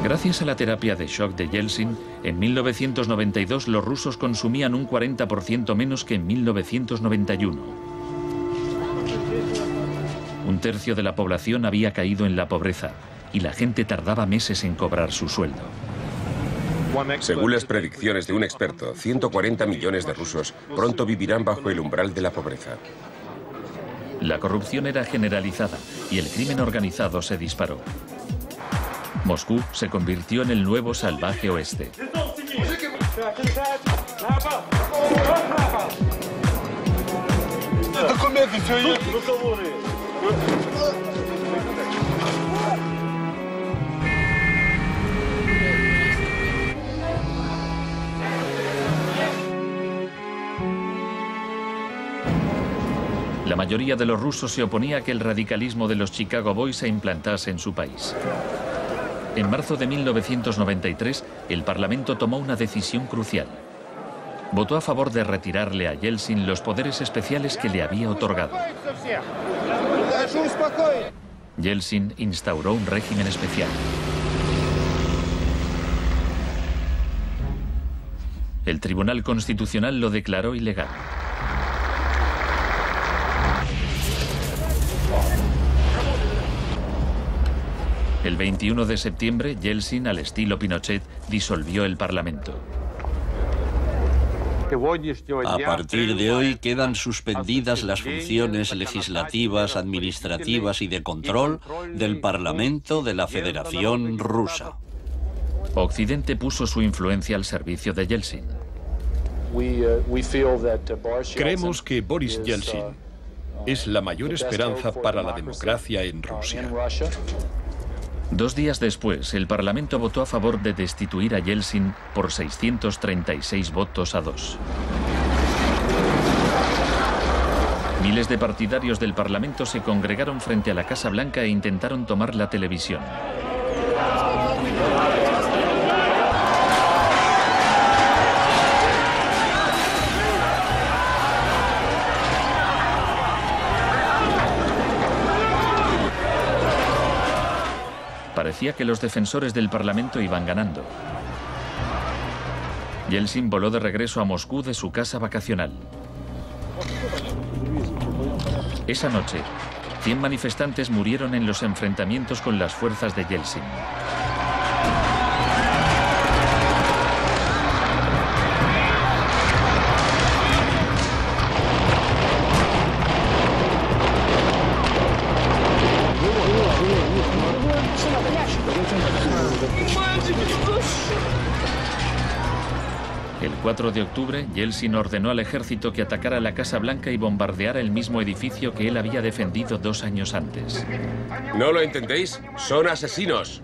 Gracias a la terapia de shock de Yeltsin, en 1992 los rusos consumían un 40% menos que en 1991. Un tercio de la población había caído en la pobreza y la gente tardaba meses en cobrar su sueldo. Según las predicciones de un experto, 140 millones de rusos pronto vivirán bajo el umbral de la pobreza. La corrupción era generalizada y el crimen organizado se disparó. Moscú se convirtió en el nuevo salvaje oeste. La mayoría de los rusos se oponía a que el radicalismo de los Chicago Boys se implantase en su país. En marzo de 1993, el Parlamento tomó una decisión crucial. Votó a favor de retirarle a Yeltsin los poderes especiales que le había otorgado. Yeltsin instauró un régimen especial. El Tribunal Constitucional lo declaró ilegal. El 21 de septiembre, Yeltsin, al estilo Pinochet, disolvió el Parlamento. A partir de hoy quedan suspendidas las funciones legislativas, administrativas y de control del Parlamento de la Federación Rusa. Occidente puso su influencia al servicio de Yeltsin. Creemos que Boris Yeltsin es la mayor esperanza para la democracia en Rusia. 2 días después, el Parlamento votó a favor de destituir a Yeltsin por 636 votos a 2. Miles de partidarios del Parlamento se congregaron frente a la Casa Blanca e intentaron tomar la televisión. Parecía que los defensores del Parlamento iban ganando. Yeltsin voló de regreso a Moscú de su casa vacacional. Esa noche, 100 manifestantes murieron en los enfrentamientos con las fuerzas de Yeltsin. El 4 de octubre, Yeltsin ordenó al ejército que atacara la Casa Blanca y bombardeara el mismo edificio que él había defendido 2 años antes. ¿No lo entendéis? ¡Son asesinos!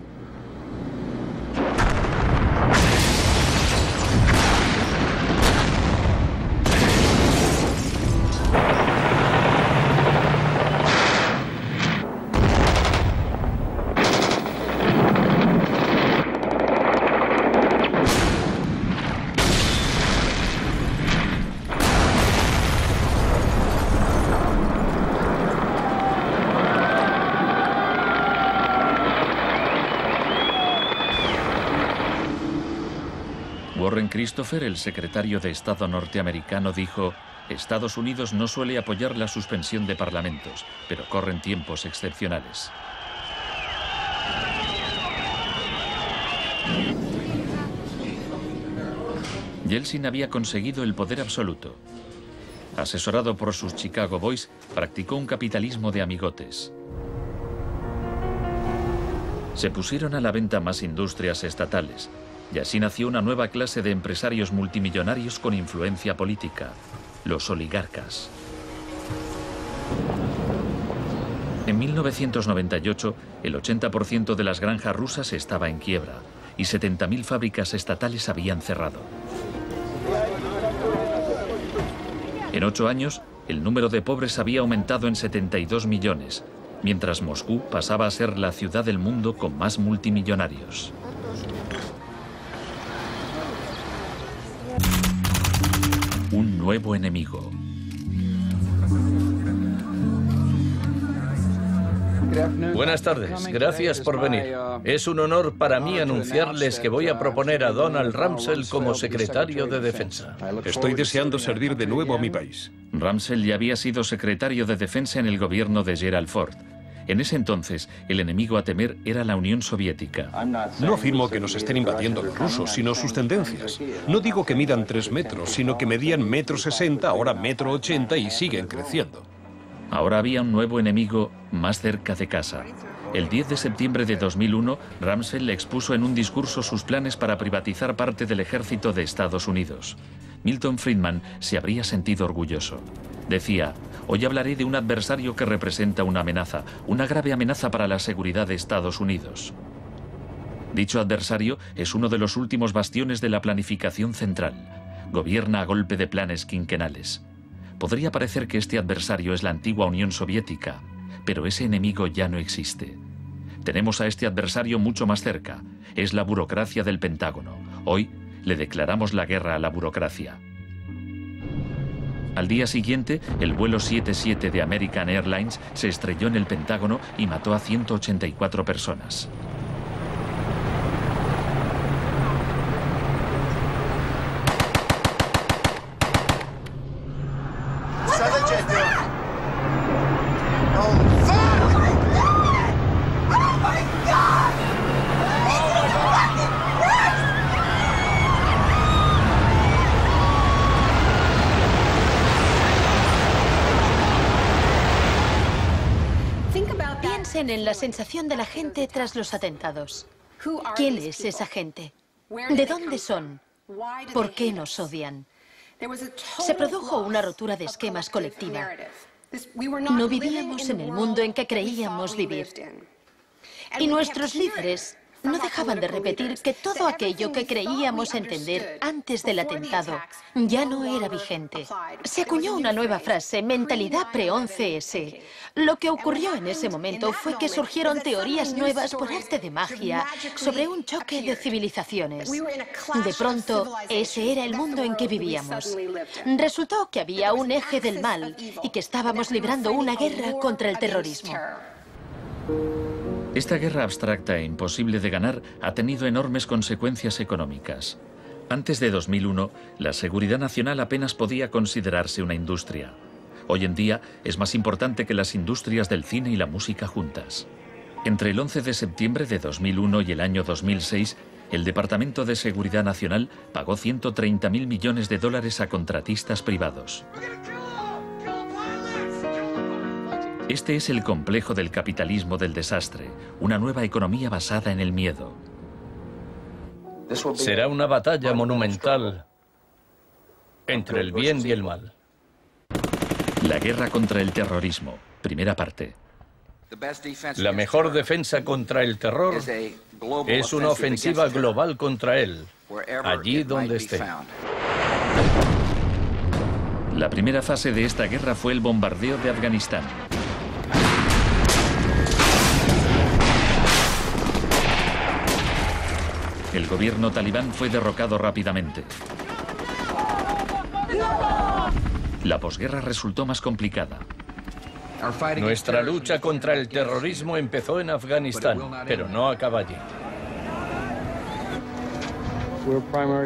Warren Christopher, el secretario de Estado norteamericano, dijo: Estados Unidos no suele apoyar la suspensión de parlamentos, pero corren tiempos excepcionales. Yeltsin había conseguido el poder absoluto. Asesorado por sus Chicago Boys, practicó un capitalismo de amigotes. Se pusieron a la venta más industrias estatales, y así nació una nueva clase de empresarios multimillonarios con influencia política, los oligarcas. En 1998, el 80% de las granjas rusas estaba en quiebra y 70.000 fábricas estatales habían cerrado. En 8 años, el número de pobres había aumentado en 72 millones, mientras Moscú pasaba a ser la ciudad del mundo con más multimillonarios. Un nuevo enemigo. Buenas tardes, gracias por venir. Es un honor para mí anunciarles que voy a proponer a Donald Rumsfeld como secretario de Defensa. Estoy deseando servir de nuevo a mi país. Rumsfeld ya había sido secretario de Defensa en el gobierno de Gerald Ford. En ese entonces, el enemigo a temer era la Unión Soviética. No afirmo que nos estén invadiendo los rusos, sino sus tendencias. No digo que midan 3 metros, sino que medían 1,60 m, ahora 1,80 m y siguen creciendo. Ahora había un nuevo enemigo más cerca de casa. El 10 de septiembre de 2001, Rumsfeld expuso en un discurso sus planes para privatizar parte del ejército de Estados Unidos. Milton Friedman se habría sentido orgulloso. Decía: hoy hablaré de un adversario que representa una amenaza, una grave amenaza para la seguridad de Estados Unidos. Dicho adversario es uno de los últimos bastiones de la planificación central. Gobierna a golpe de planes quinquenales. Podría parecer que este adversario es la antigua Unión Soviética, pero ese enemigo ya no existe. Tenemos a este adversario mucho más cerca. Es la burocracia del Pentágono. Hoy le declaramos la guerra a la burocracia. Al día siguiente, el vuelo 77 de American Airlines se estrelló en el Pentágono y mató a 184 personas. Piensen en la sensación de la gente tras los atentados. ¿Quién es esa gente? ¿De dónde son? ¿Por qué nos odian? Se produjo una rotura de esquemas colectiva. No vivíamos en el mundo en que creíamos vivir. Y nuestros líderes no dejaban de repetir que todo aquello que creíamos entender antes del atentado ya no era vigente. Se acuñó una nueva frase, mentalidad pre-11S. Lo que ocurrió en ese momento fue que surgieron teorías nuevas por arte de magia sobre un choque de civilizaciones. De pronto, ese era el mundo en que vivíamos. Resultó que había un eje del mal y que estábamos librando una guerra contra el terrorismo. Esta guerra abstracta e imposible de ganar ha tenido enormes consecuencias económicas. Antes de 2001, la seguridad nacional apenas podía considerarse una industria. Hoy en día es más importante que las industrias del cine y la música juntas. Entre el 11 de septiembre de 2001 y el año 2006, el Departamento de Seguridad Nacional pagó $130.000 millones a contratistas privados. Este es el complejo del capitalismo del desastre, una nueva economía basada en el miedo. Será una batalla monumental entre el bien y el mal. La guerra contra el terrorismo, primera parte. La mejor defensa contra el terror es una ofensiva global contra él, allí donde esté. La primera fase de esta guerra fue el bombardeo de Afganistán. El gobierno talibán fue derrocado rápidamente. La posguerra resultó más complicada. Nuestra lucha contra el terrorismo empezó en Afganistán, pero no acaba allí.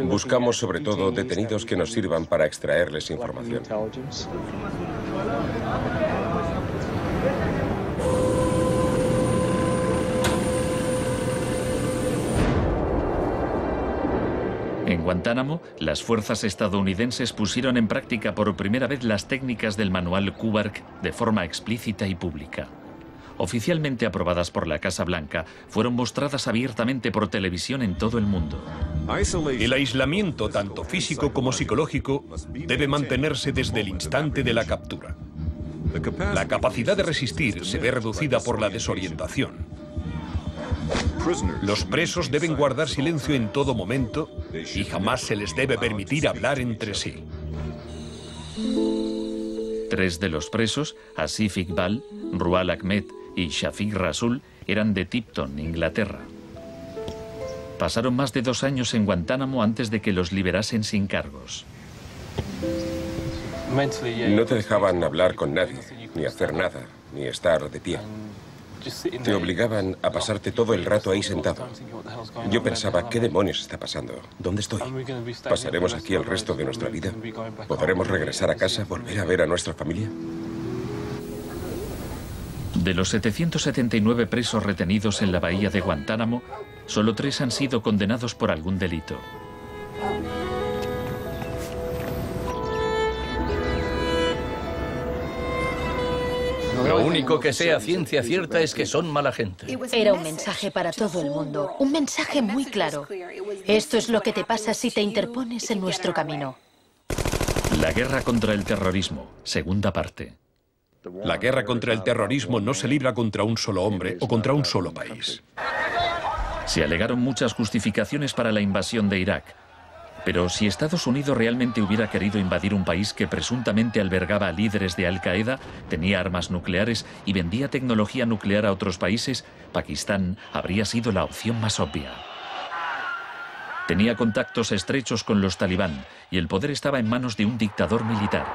Buscamos sobre todo detenidos que nos sirvan para extraerles información. En Guantánamo, las fuerzas estadounidenses pusieron en práctica por primera vez las técnicas del manual Kubark de forma explícita y pública. Oficialmente aprobadas por la Casa Blanca, fueron mostradas abiertamente por televisión en todo el mundo. El aislamiento, tanto físico como psicológico, debe mantenerse desde el instante de la captura. La capacidad de resistir se ve reducida por la desorientación. Los presos deben guardar silencio en todo momento y jamás se les debe permitir hablar entre sí. 3 de los presos, Asif Iqbal, Rual Ahmed y Shafiq Rasul, eran de Tipton, Inglaterra. Pasaron más de 2 años en Guantánamo antes de que los liberasen sin cargos. No te dejaban hablar con nadie, ni hacer nada, ni estar de pie. Te obligaban a pasarte todo el rato ahí sentado. Yo pensaba, ¿qué demonios está pasando? ¿Dónde estoy? ¿Pasaremos aquí el resto de nuestra vida? ¿Podremos regresar a casa, volver a ver a nuestra familia? De los 779 presos retenidos en la bahía de Guantánamo, solo 3 han sido condenados por algún delito. Lo único que sé a ciencia cierta es que son mala gente. Era un mensaje para todo el mundo, un mensaje muy claro. Esto es lo que te pasa si te interpones en nuestro camino. La guerra contra el terrorismo, segunda parte. La guerra contra el terrorismo no se libra contra un solo hombre o contra un solo país. Se alegaron muchas justificaciones para la invasión de Irak. Pero si Estados Unidos realmente hubiera querido invadir un país que presuntamente albergaba a líderes de Al-Qaeda, tenía armas nucleares y vendía tecnología nuclear a otros países, Pakistán habría sido la opción más obvia. Tenía contactos estrechos con los talibán y el poder estaba en manos de un dictador militar.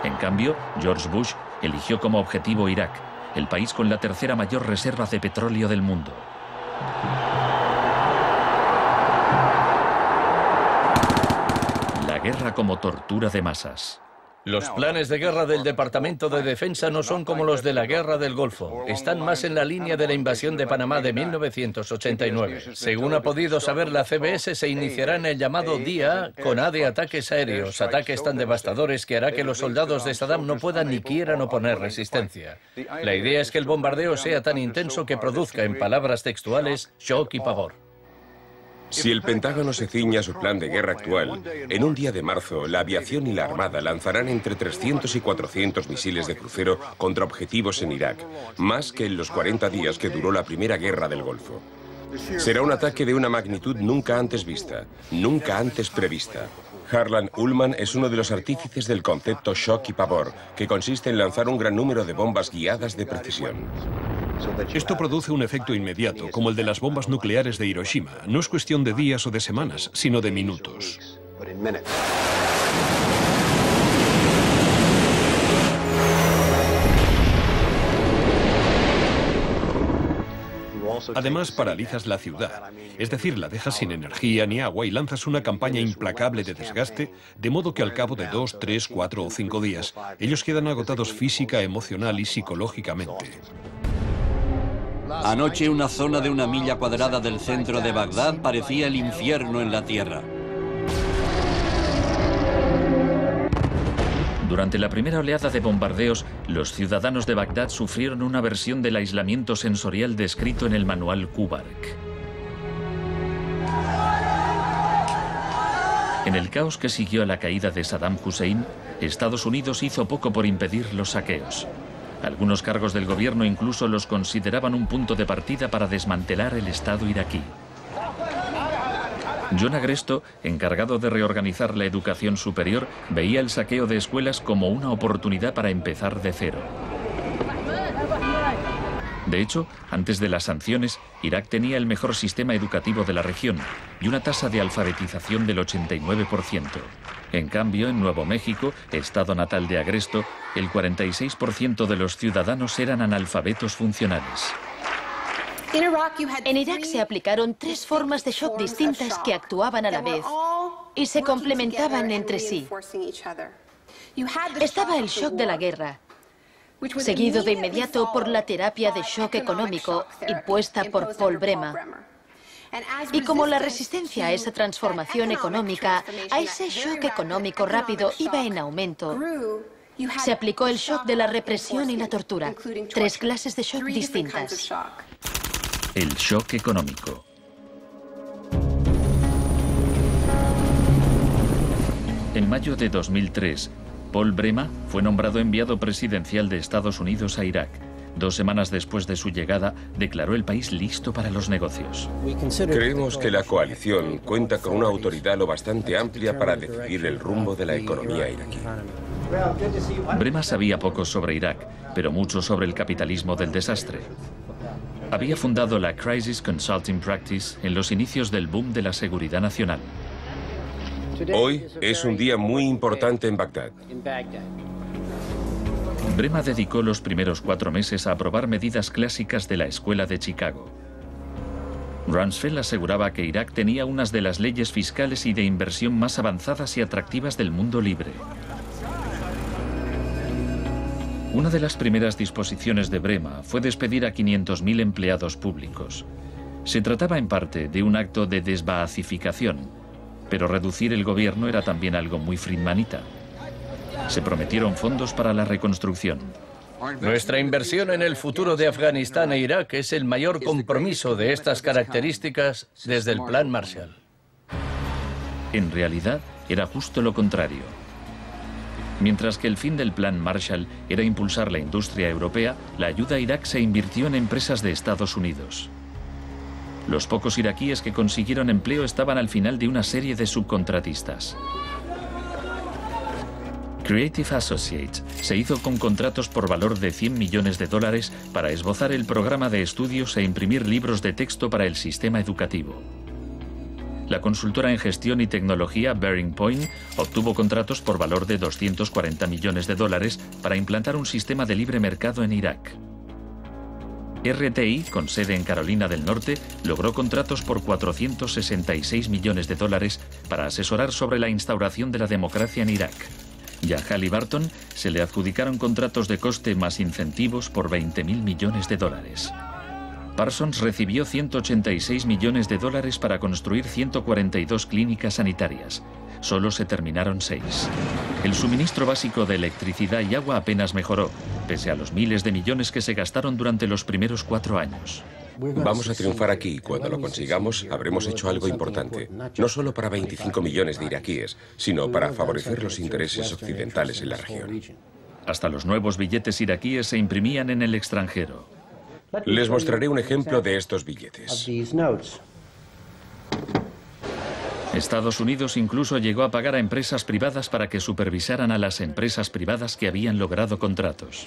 En cambio, George Bush eligió como objetivo Irak, el país con la tercera mayor reserva de petróleo del mundo. La guerra como tortura de masas. Los planes de guerra del Departamento de Defensa no son como los de la Guerra del Golfo. Están más en la línea de la invasión de Panamá de 1989. Según ha podido saber la CBS, se iniciará en el llamado Día A con A de ataques aéreos, ataques tan devastadores que hará que los soldados de Saddam no puedan ni quieran oponer resistencia. La idea es que el bombardeo sea tan intenso que produzca, en palabras textuales, shock y pavor. Si el Pentágono se ciña a su plan de guerra actual, en un día de marzo, la aviación y la Armada lanzarán entre 300 y 400 misiles de crucero contra objetivos en Irak, más que en los 40 días que duró la primera guerra del Golfo. Será un ataque de una magnitud nunca antes vista, nunca antes prevista. Harlan Ullman es uno de los artífices del concepto shock y pavor, que consiste en lanzar un gran número de bombas guiadas de precisión. Esto produce un efecto inmediato, como el de las bombas nucleares de Hiroshima. No es cuestión de días o de semanas, sino de minutos. Además, paralizas la ciudad, es decir, la dejas sin energía ni agua y lanzas una campaña implacable de desgaste, de modo que al cabo de 2, 3, 4 o 5 días, ellos quedan agotados física, emocional y psicológicamente. Anoche una zona de 1 milla cuadrada del centro de Bagdad parecía el infierno en la tierra. Durante la primera oleada de bombardeos, los ciudadanos de Bagdad sufrieron una versión del aislamiento sensorial descrito en el manual Kubark. En el caos que siguió a la caída de Saddam Hussein, Estados Unidos hizo poco por impedir los saqueos. Algunos cargos del gobierno incluso los consideraban un punto de partida para desmantelar el Estado iraquí. John Agresto, encargado de reorganizar la educación superior, veía el saqueo de escuelas como una oportunidad para empezar de cero. De hecho, antes de las sanciones, Irak tenía el mejor sistema educativo de la región y una tasa de alfabetización del 89%. En cambio, en Nuevo México, estado natal de Agresto, el 46% de los ciudadanos eran analfabetos funcionales. En Irak se aplicaron 3 formas de shock distintas que actuaban a la vez y se complementaban entre sí. Estaba el shock de la guerra, seguido de inmediato por la terapia de shock económico impuesta por Paul Bremer. Y como la resistencia a esa transformación económica, a ese shock económico rápido iba en aumento, se aplicó el shock de la represión y la tortura. 3 clases de shock distintas. El shock económico. En mayo de 2003, Paul Bremer fue nombrado enviado presidencial de Estados Unidos a Irak. 2 semanas después de su llegada, declaró el país listo para los negocios. Creemos que la coalición cuenta con una autoridad lo bastante amplia para decidir el rumbo de la economía iraquí. Bremer sabía poco sobre Irak, pero mucho sobre el capitalismo del desastre. Había fundado la Crisis Consulting Practice en los inicios del boom de la seguridad nacional. Hoy es un día muy importante en Bagdad. Bremer dedicó los primeros 4 meses a aprobar medidas clásicas de la Escuela de Chicago. Rumsfeld aseguraba que Irak tenía unas de las leyes fiscales y de inversión más avanzadas y atractivas del mundo libre. Una de las primeras disposiciones de Bremer fue despedir a 500.000 empleados públicos. Se trataba en parte de un acto de desbaacificación, pero reducir el gobierno era también algo muy friedmanita. Se prometieron fondos para la reconstrucción. Nuestra inversión en el futuro de Afganistán e Irak es el mayor compromiso de estas características desde el Plan Marshall. En realidad, era justo lo contrario. Mientras que el fin del Plan Marshall era impulsar la industria europea, la ayuda a Irak se invirtió en empresas de Estados Unidos. Los pocos iraquíes que consiguieron empleo estaban al final de una serie de subcontratistas. Creative Associates se hizo con contratos por valor de $100 millones para esbozar el programa de estudios e imprimir libros de texto para el sistema educativo. La consultora en gestión y tecnología Bearing Point obtuvo contratos por valor de $240 millones para implantar un sistema de libre mercado en Irak. RTI, con sede en Carolina del Norte, logró contratos por $466 millones para asesorar sobre la instauración de la democracia en Irak. Y a Halliburton se le adjudicaron contratos de coste más incentivos por $20.000 millones. Parsons recibió $186 millones para construir 142 clínicas sanitarias. Solo se terminaron 6. El suministro básico de electricidad y agua apenas mejoró, pese a los miles de millones que se gastaron durante los primeros 4 años. Vamos a triunfar aquí y cuando lo consigamos habremos hecho algo importante, no solo para 25 millones de iraquíes, sino para favorecer los intereses occidentales en la región. Hasta los nuevos billetes iraquíes se imprimían en el extranjero. Les mostraré un ejemplo de estos billetes. Estados Unidos incluso llegó a pagar a empresas privadas para que supervisaran a las empresas privadas que habían logrado contratos.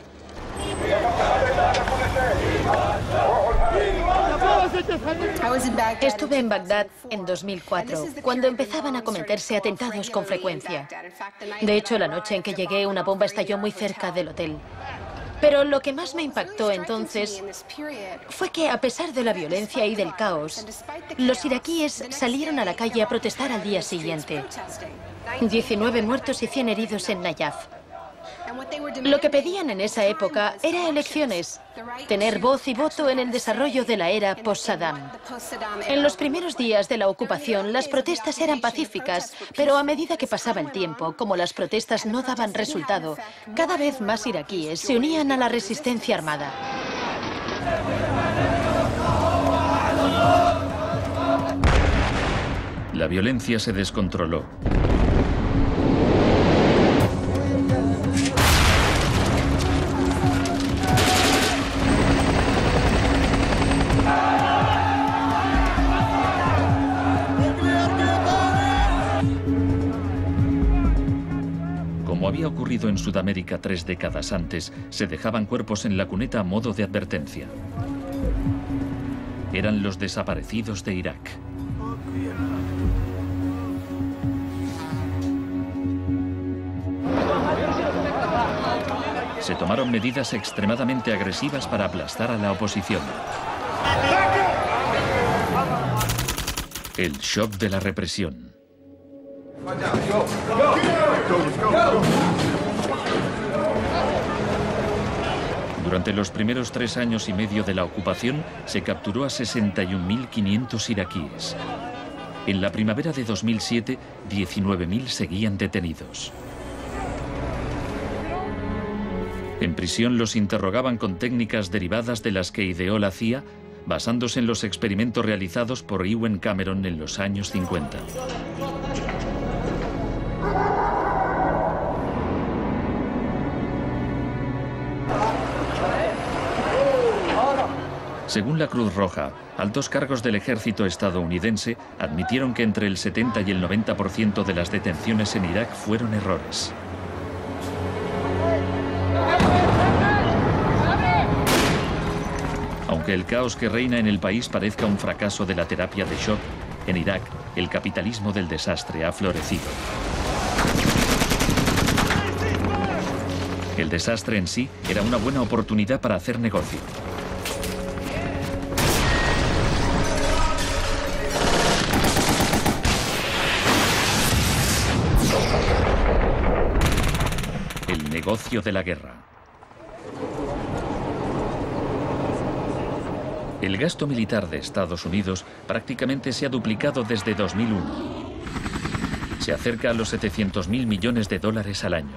Estuve en Bagdad en 2004, cuando empezaban a cometerse atentados con frecuencia. De hecho, la noche en que llegué, una bomba estalló muy cerca del hotel. Pero lo que más me impactó entonces fue que, a pesar de la violencia y del caos, los iraquíes salieron a la calle a protestar al día siguiente. 19 muertos y 100 heridos en Nayaf. Lo que pedían en esa época era elecciones, tener voz y voto en el desarrollo de la era post-Saddam. En los primeros días de la ocupación, las protestas eran pacíficas, pero a medida que pasaba el tiempo, como las protestas no daban resultado, cada vez más iraquíes se unían a la resistencia armada. La violencia se descontroló. Como había ocurrido en Sudamérica 3 décadas antes, se dejaban cuerpos en la cuneta a modo de advertencia. Eran los desaparecidos de Irak. Se tomaron medidas extremadamente agresivas para aplastar a la oposición. El shock de la represión. Durante los primeros 3 años y medio de la ocupación, se capturó a 61.500 iraquíes. En la primavera de 2007, 19.000 seguían detenidos. En prisión los interrogaban con técnicas derivadas de las que ideó la CIA, basándose en los experimentos realizados por Ewen Cameron en los años 50. Según la Cruz Roja, altos cargos del ejército estadounidense admitieron que entre el 70 y el 90% de las detenciones en Irak fueron errores. Aunque el caos que reina en el país parezca un fracaso de la terapia de shock, en Irak el capitalismo del desastre ha florecido. El desastre en sí era una buena oportunidad para hacer negocio. El negocio de la guerra. El gasto militar de Estados Unidos prácticamente se ha duplicado desde 2001. Se acerca a los 700.000 millones de dólares al año.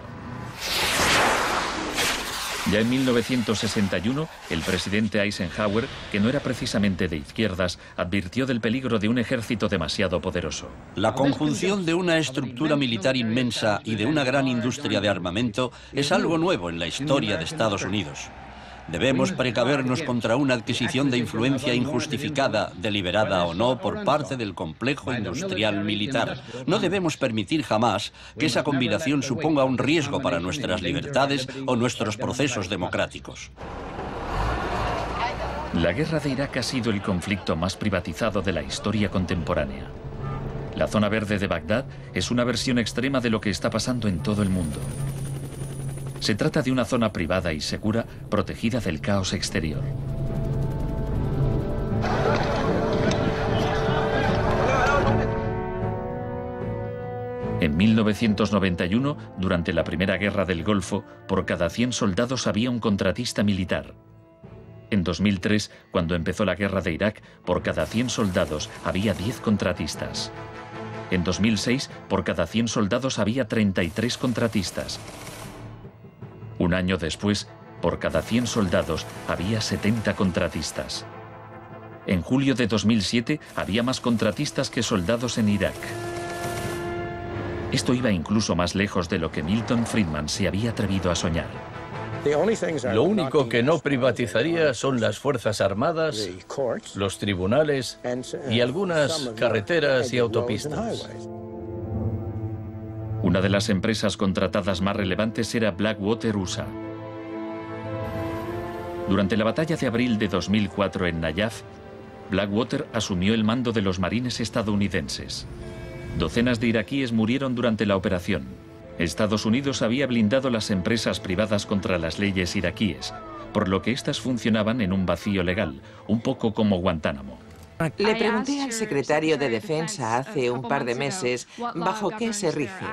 Ya en 1961, el presidente Eisenhower, que no era precisamente de izquierdas, advirtió del peligro de un ejército demasiado poderoso. La conjunción de una estructura militar inmensa y de una gran industria de armamento es algo nuevo en la historia de Estados Unidos. Debemos precavernos contra una adquisición de influencia injustificada, deliberada o no, por parte del complejo industrial militar. No debemos permitir jamás que esa combinación suponga un riesgo para nuestras libertades o nuestros procesos democráticos. La guerra de Irak ha sido el conflicto más privatizado de la historia contemporánea. La zona verde de Bagdad es una versión extrema de lo que está pasando en todo el mundo. Se trata de una zona privada y segura, protegida del caos exterior. En 1991, durante la Primera Guerra del Golfo, por cada 100 soldados había un contratista militar. En 2003, cuando empezó la guerra de Irak, por cada 100 soldados había 10 contratistas. En 2006, por cada 100 soldados había 33 contratistas. Un año después, por cada 100 soldados había 70 contratistas. En julio de 2007 había más contratistas que soldados en Irak. Esto iba incluso más lejos de lo que Milton Friedman se había atrevido a soñar. Lo único que no privatizaría son las Fuerzas Armadas, los tribunales y algunas carreteras y autopistas. Una de las empresas contratadas más relevantes era Blackwater USA. Durante la batalla de abril de 2004 en Nayaf, Blackwater asumió el mando de los marines estadounidenses. Docenas de iraquíes murieron durante la operación. Estados Unidos había blindado las empresas privadas contra las leyes iraquíes, por lo que éstas funcionaban en un vacío legal, un poco como Guantánamo. Le pregunté al secretario de Defensa hace un par de meses bajo qué se rige.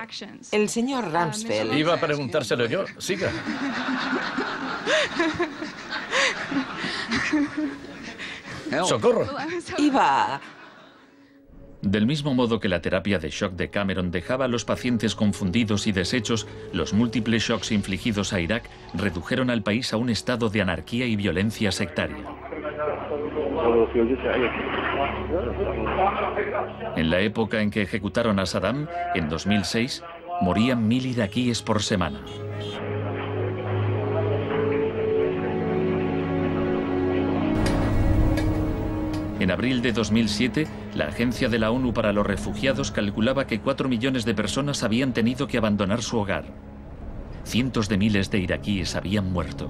El señor Rumsfeld... Iba a preguntárselo yo. Siga. ¡Socorro! Iba... Del mismo modo que la terapia de shock de Cameron dejaba a los pacientes confundidos y deshechos, los múltiples shocks infligidos a Irak redujeron al país a un estado de anarquía y violencia sectaria. En la época en que ejecutaron a Saddam, en 2006, morían 1000 iraquíes por semana. En abril de 2007, la Agencia de la ONU para los Refugiados calculaba que 4 millones de personas habían tenido que abandonar su hogar. Cientos de miles de iraquíes habían muerto.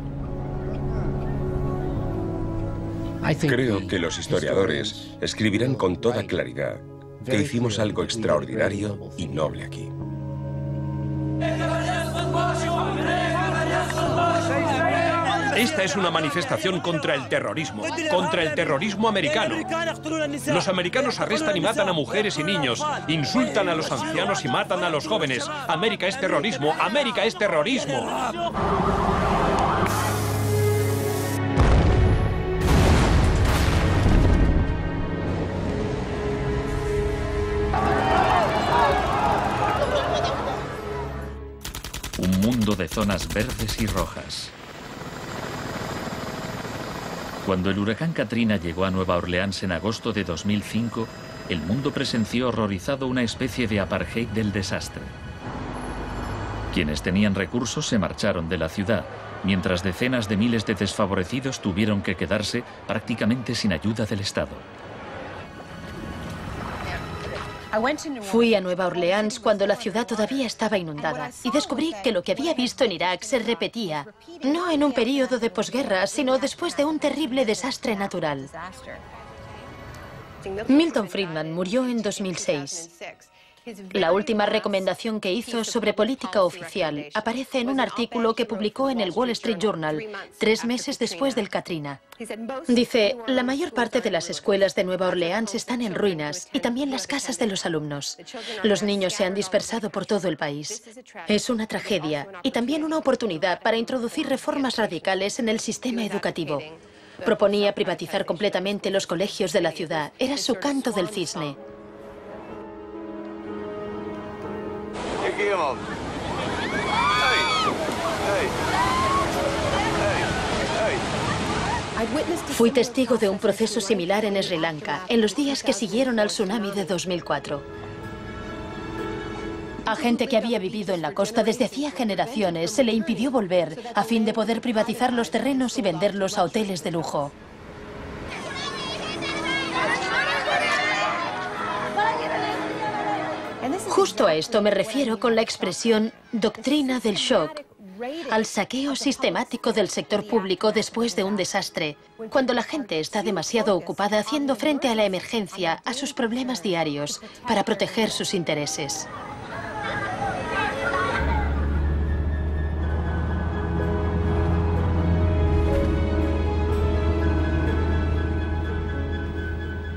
Creo que los historiadores escribirán con toda claridad que hicimos algo extraordinario y noble aquí. Esta es una manifestación contra el terrorismo americano. Los americanos arrestan y matan a mujeres y niños, insultan a los ancianos y matan a los jóvenes. América es terrorismo, América es terrorismo. Un mundo de zonas verdes y rojas. Cuando el huracán Katrina llegó a Nueva Orleans en agosto de 2005, el mundo presenció horrorizado una especie de apartheid del desastre. Quienes tenían recursos se marcharon de la ciudad, mientras decenas de miles de desfavorecidos tuvieron que quedarse prácticamente sin ayuda del Estado. Fui a Nueva Orleans cuando la ciudad todavía estaba inundada y descubrí que lo que había visto en Irak se repetía, no en un periodo de posguerra, sino después de un terrible desastre natural. Milton Friedman murió en 2006. La última recomendación que hizo sobre política oficial aparece en un artículo que publicó en el Wall Street Journal 3 meses después del Katrina. Dice, la mayor parte de las escuelas de Nueva Orleans están en ruinas y también las casas de los alumnos. Los niños se han dispersado por todo el país. Es una tragedia y también una oportunidad para introducir reformas radicales en el sistema educativo. Proponía privatizar completamente los colegios de la ciudad. Era su canto del cisne. Fui testigo de un proceso similar en Sri Lanka, en los días que siguieron al tsunami de 2004. A gente que había vivido en la costa desde hacía generaciones se le impidió volver a fin de poder privatizar los terrenos y venderlos a hoteles de lujo. Justo a esto me refiero con la expresión doctrina del shock, al saqueo sistemático del sector público después de un desastre, cuando la gente está demasiado ocupada haciendo frente a la emergencia, a sus problemas diarios, para proteger sus intereses.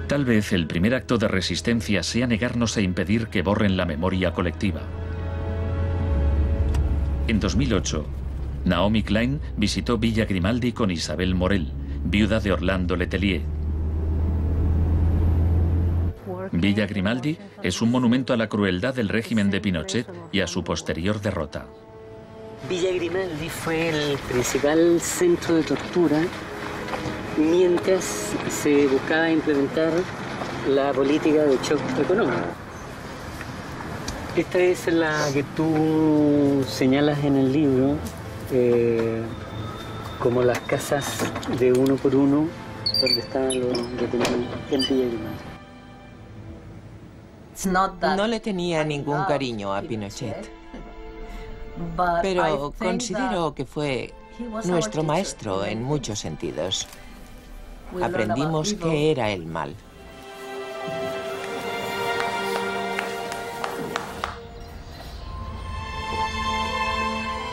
Tal vez el primer acto de resistencia sea negarnos a impedir que borren la memoria colectiva. En 2008, Naomi Klein visitó Villa Grimaldi con Isabel Morel, viuda de Orlando Letelier. Villa Grimaldi es un monumento a la crueldad del régimen de Pinochet y a su posterior derrota. Villa Grimaldi fue el principal centro de tortura mientras se buscaba implementar la política de shock económico. Esta es la que tú señalas en el libro como las casas de uno por uno donde estaban los detenidos en Villa Grimaldi. No le tenía ningún cariño a Pinochet, pero considero que fue nuestro maestro en muchos sentidos. Aprendimos qué era el mal.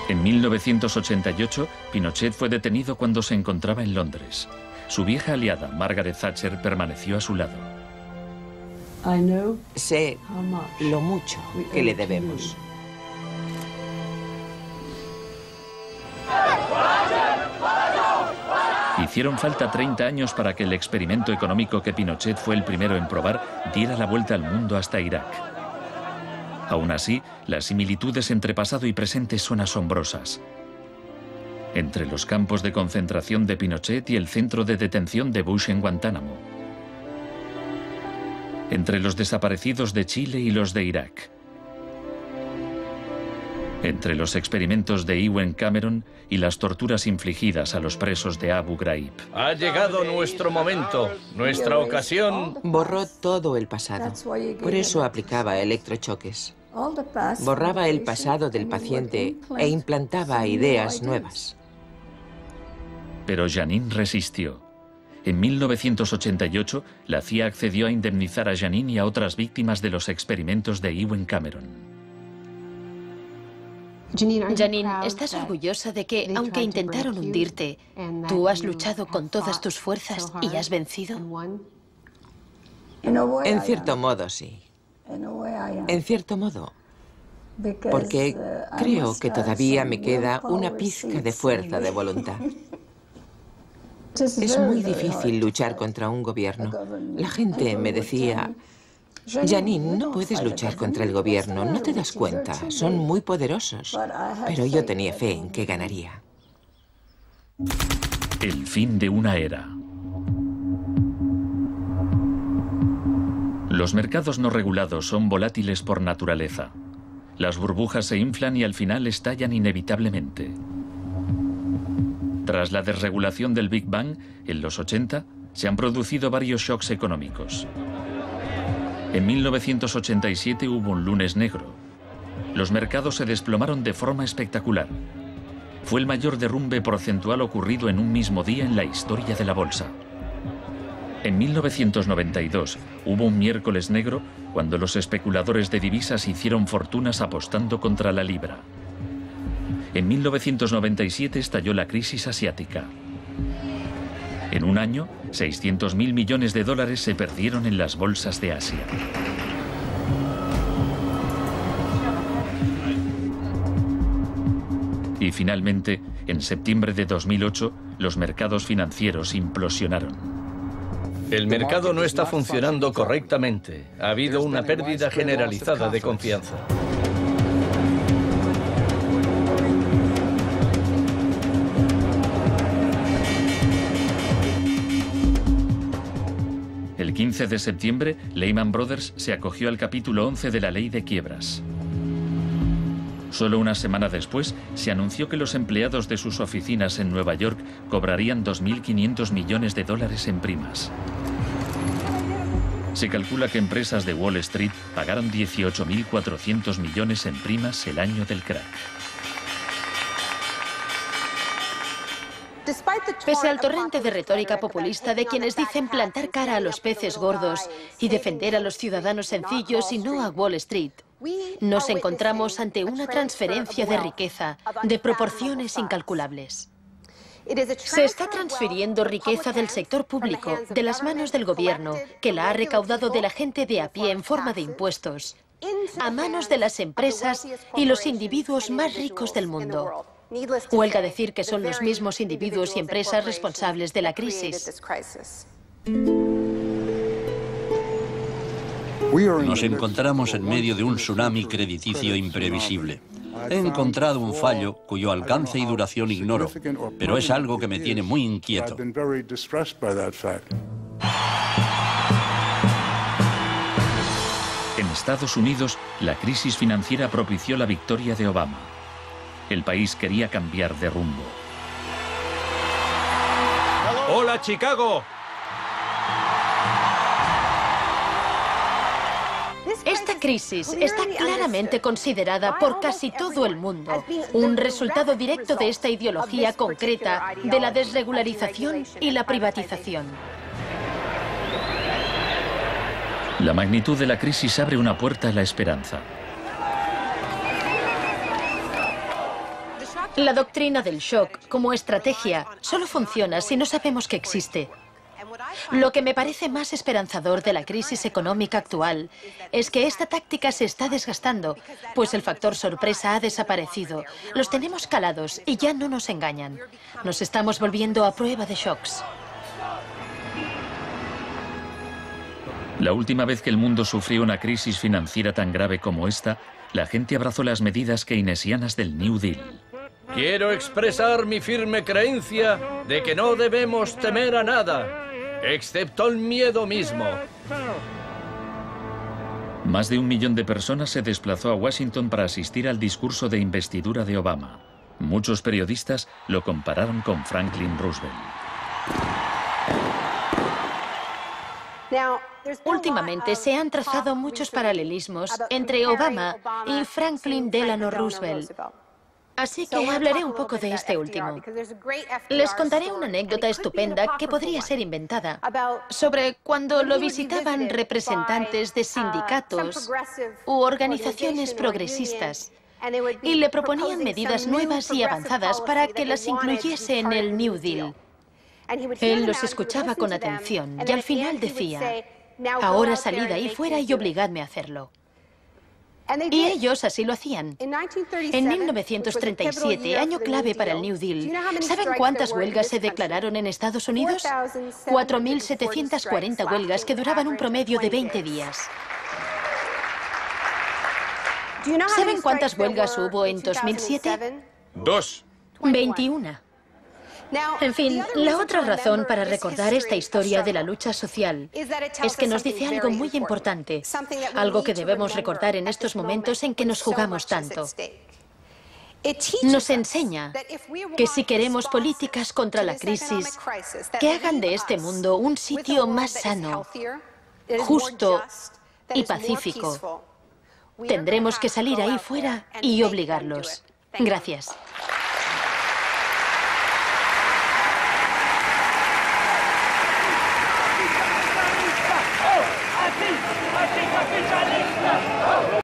En 1988, Pinochet fue detenido cuando se encontraba en Londres. Su vieja aliada, Margaret Thatcher, permaneció a su lado. Sé lo mucho que le debemos. Hicieron falta 30 años para que el experimento económico que Pinochet fue el primero en probar diera la vuelta al mundo hasta Irak. Aún así, las similitudes entre pasado y presente son asombrosas. Entre los campos de concentración de Pinochet y el centro de detención de Bush en Guantánamo. entre los desaparecidos de Chile y los de Irak, entre los experimentos de Ewen Cameron y las torturas infligidas a los presos de Abu Ghraib. Ha llegado nuestro momento, nuestra ocasión. Borró todo el pasado. Por eso aplicaba electrochoques. Borraba el pasado del paciente e implantaba ideas nuevas. Pero Janine resistió. En 1988, la CIA accedió a indemnizar a Janine y a otras víctimas de los experimentos de Ewen Cameron. Janine, ¿estás orgullosa de que, aunque intentaron hundirte, tú has luchado con todas tus fuerzas y has vencido? En cierto modo, sí. En cierto modo. Porque creo que todavía me queda una pizca de fuerza de voluntad. Es muy difícil luchar contra un gobierno. La gente me decía: Janine, no puedes luchar contra el gobierno, no te das cuenta, son muy poderosos. Pero yo tenía fe en que ganaría. El fin de una era. Los mercados no regulados son volátiles por naturaleza. Las burbujas se inflan y al final estallan inevitablemente. Tras la desregulación del Big Bang, en los 80, se han producido varios shocks económicos. En 1987 hubo un lunes negro. Los mercados se desplomaron de forma espectacular. Fue el mayor derrumbe porcentual ocurrido en un mismo día en la historia de la bolsa. En 1992 hubo un miércoles negro cuando los especuladores de divisas hicieron fortunas apostando contra la libra. En 1997 estalló la crisis asiática. En un año, 600.000 millones de dólares se perdieron en las bolsas de Asia. Y finalmente, en septiembre de 2008, los mercados financieros implosionaron. El mercado no está funcionando correctamente. Ha habido una pérdida generalizada de confianza. El 15 de septiembre, Lehman Brothers se acogió al capítulo 11 de la Ley de Quiebras. Solo una semana después, se anunció que los empleados de sus oficinas en Nueva York cobrarían 2.500 millones de dólares en primas. Se calcula que empresas de Wall Street pagaron 18.400 millones en primas el año del crack. Pese al torrente de retórica populista de quienes dicen plantar cara a los peces gordos y defender a los ciudadanos sencillos y no a Wall Street, nos encontramos ante una transferencia de riqueza de proporciones incalculables. Se está transfiriendo riqueza del sector público, de las manos del gobierno, que la ha recaudado de la gente de a pie en forma de impuestos, a manos de las empresas y los individuos más ricos del mundo. Huelga decir que son los mismos individuos y empresas responsables de la crisis. Nos encontramos en medio de un tsunami crediticio imprevisible. He encontrado un fallo cuyo alcance y duración ignoro, pero es algo que me tiene muy inquieto. En Estados Unidos, la crisis financiera propició la victoria de Obama. El país quería cambiar de rumbo. ¡Hola, Chicago! Esta crisis está claramente considerada por casi todo el mundo un resultado directo de esta ideología concreta de la desregularización y la privatización. La magnitud de la crisis abre una puerta a la esperanza. La doctrina del shock, como estrategia, solo funciona si no sabemos que existe. Lo que me parece más esperanzador de la crisis económica actual es que esta táctica se está desgastando, pues el factor sorpresa ha desaparecido. Los tenemos calados y ya no nos engañan. Nos estamos volviendo a prueba de shocks. La última vez que el mundo sufrió una crisis financiera tan grave como esta, la gente abrazó las medidas keynesianas del New Deal. Quiero expresar mi firme creencia de que no debemos temer a nada, excepto el miedo mismo. Más de 1 millón de personas se desplazó a Washington para asistir al discurso de investidura de Obama. Muchos periodistas lo compararon con Franklin Roosevelt. Últimamente se han trazado muchos paralelismos entre Obama y Franklin Delano Roosevelt. Así que hablaré un poco de este último. Les contaré una anécdota estupenda que podría ser inventada sobre cuando lo visitaban representantes de sindicatos u organizaciones progresistas y le proponían medidas nuevas y avanzadas para que las incluyese en el New Deal. Él los escuchaba con atención y al final decía: ahora salid ahí fuera y obligadme a hacerlo. Y ellos así lo hacían. En 1937, año clave para el New Deal, ¿saben cuántas huelgas se declararon en Estados Unidos? 4.740 huelgas que duraban un promedio de 20 días. ¿Saben cuántas huelgas hubo en 2007? 2. 21. En fin, la otra razón para recordar esta historia de la lucha social es que nos dice algo muy importante, algo que debemos recordar en estos momentos en que nos jugamos tanto. Nos enseña que si queremos políticas contra la crisis que hagan de este mundo un sitio más sano, justo y pacífico, tendremos que salir ahí fuera y obligarlos. Gracias.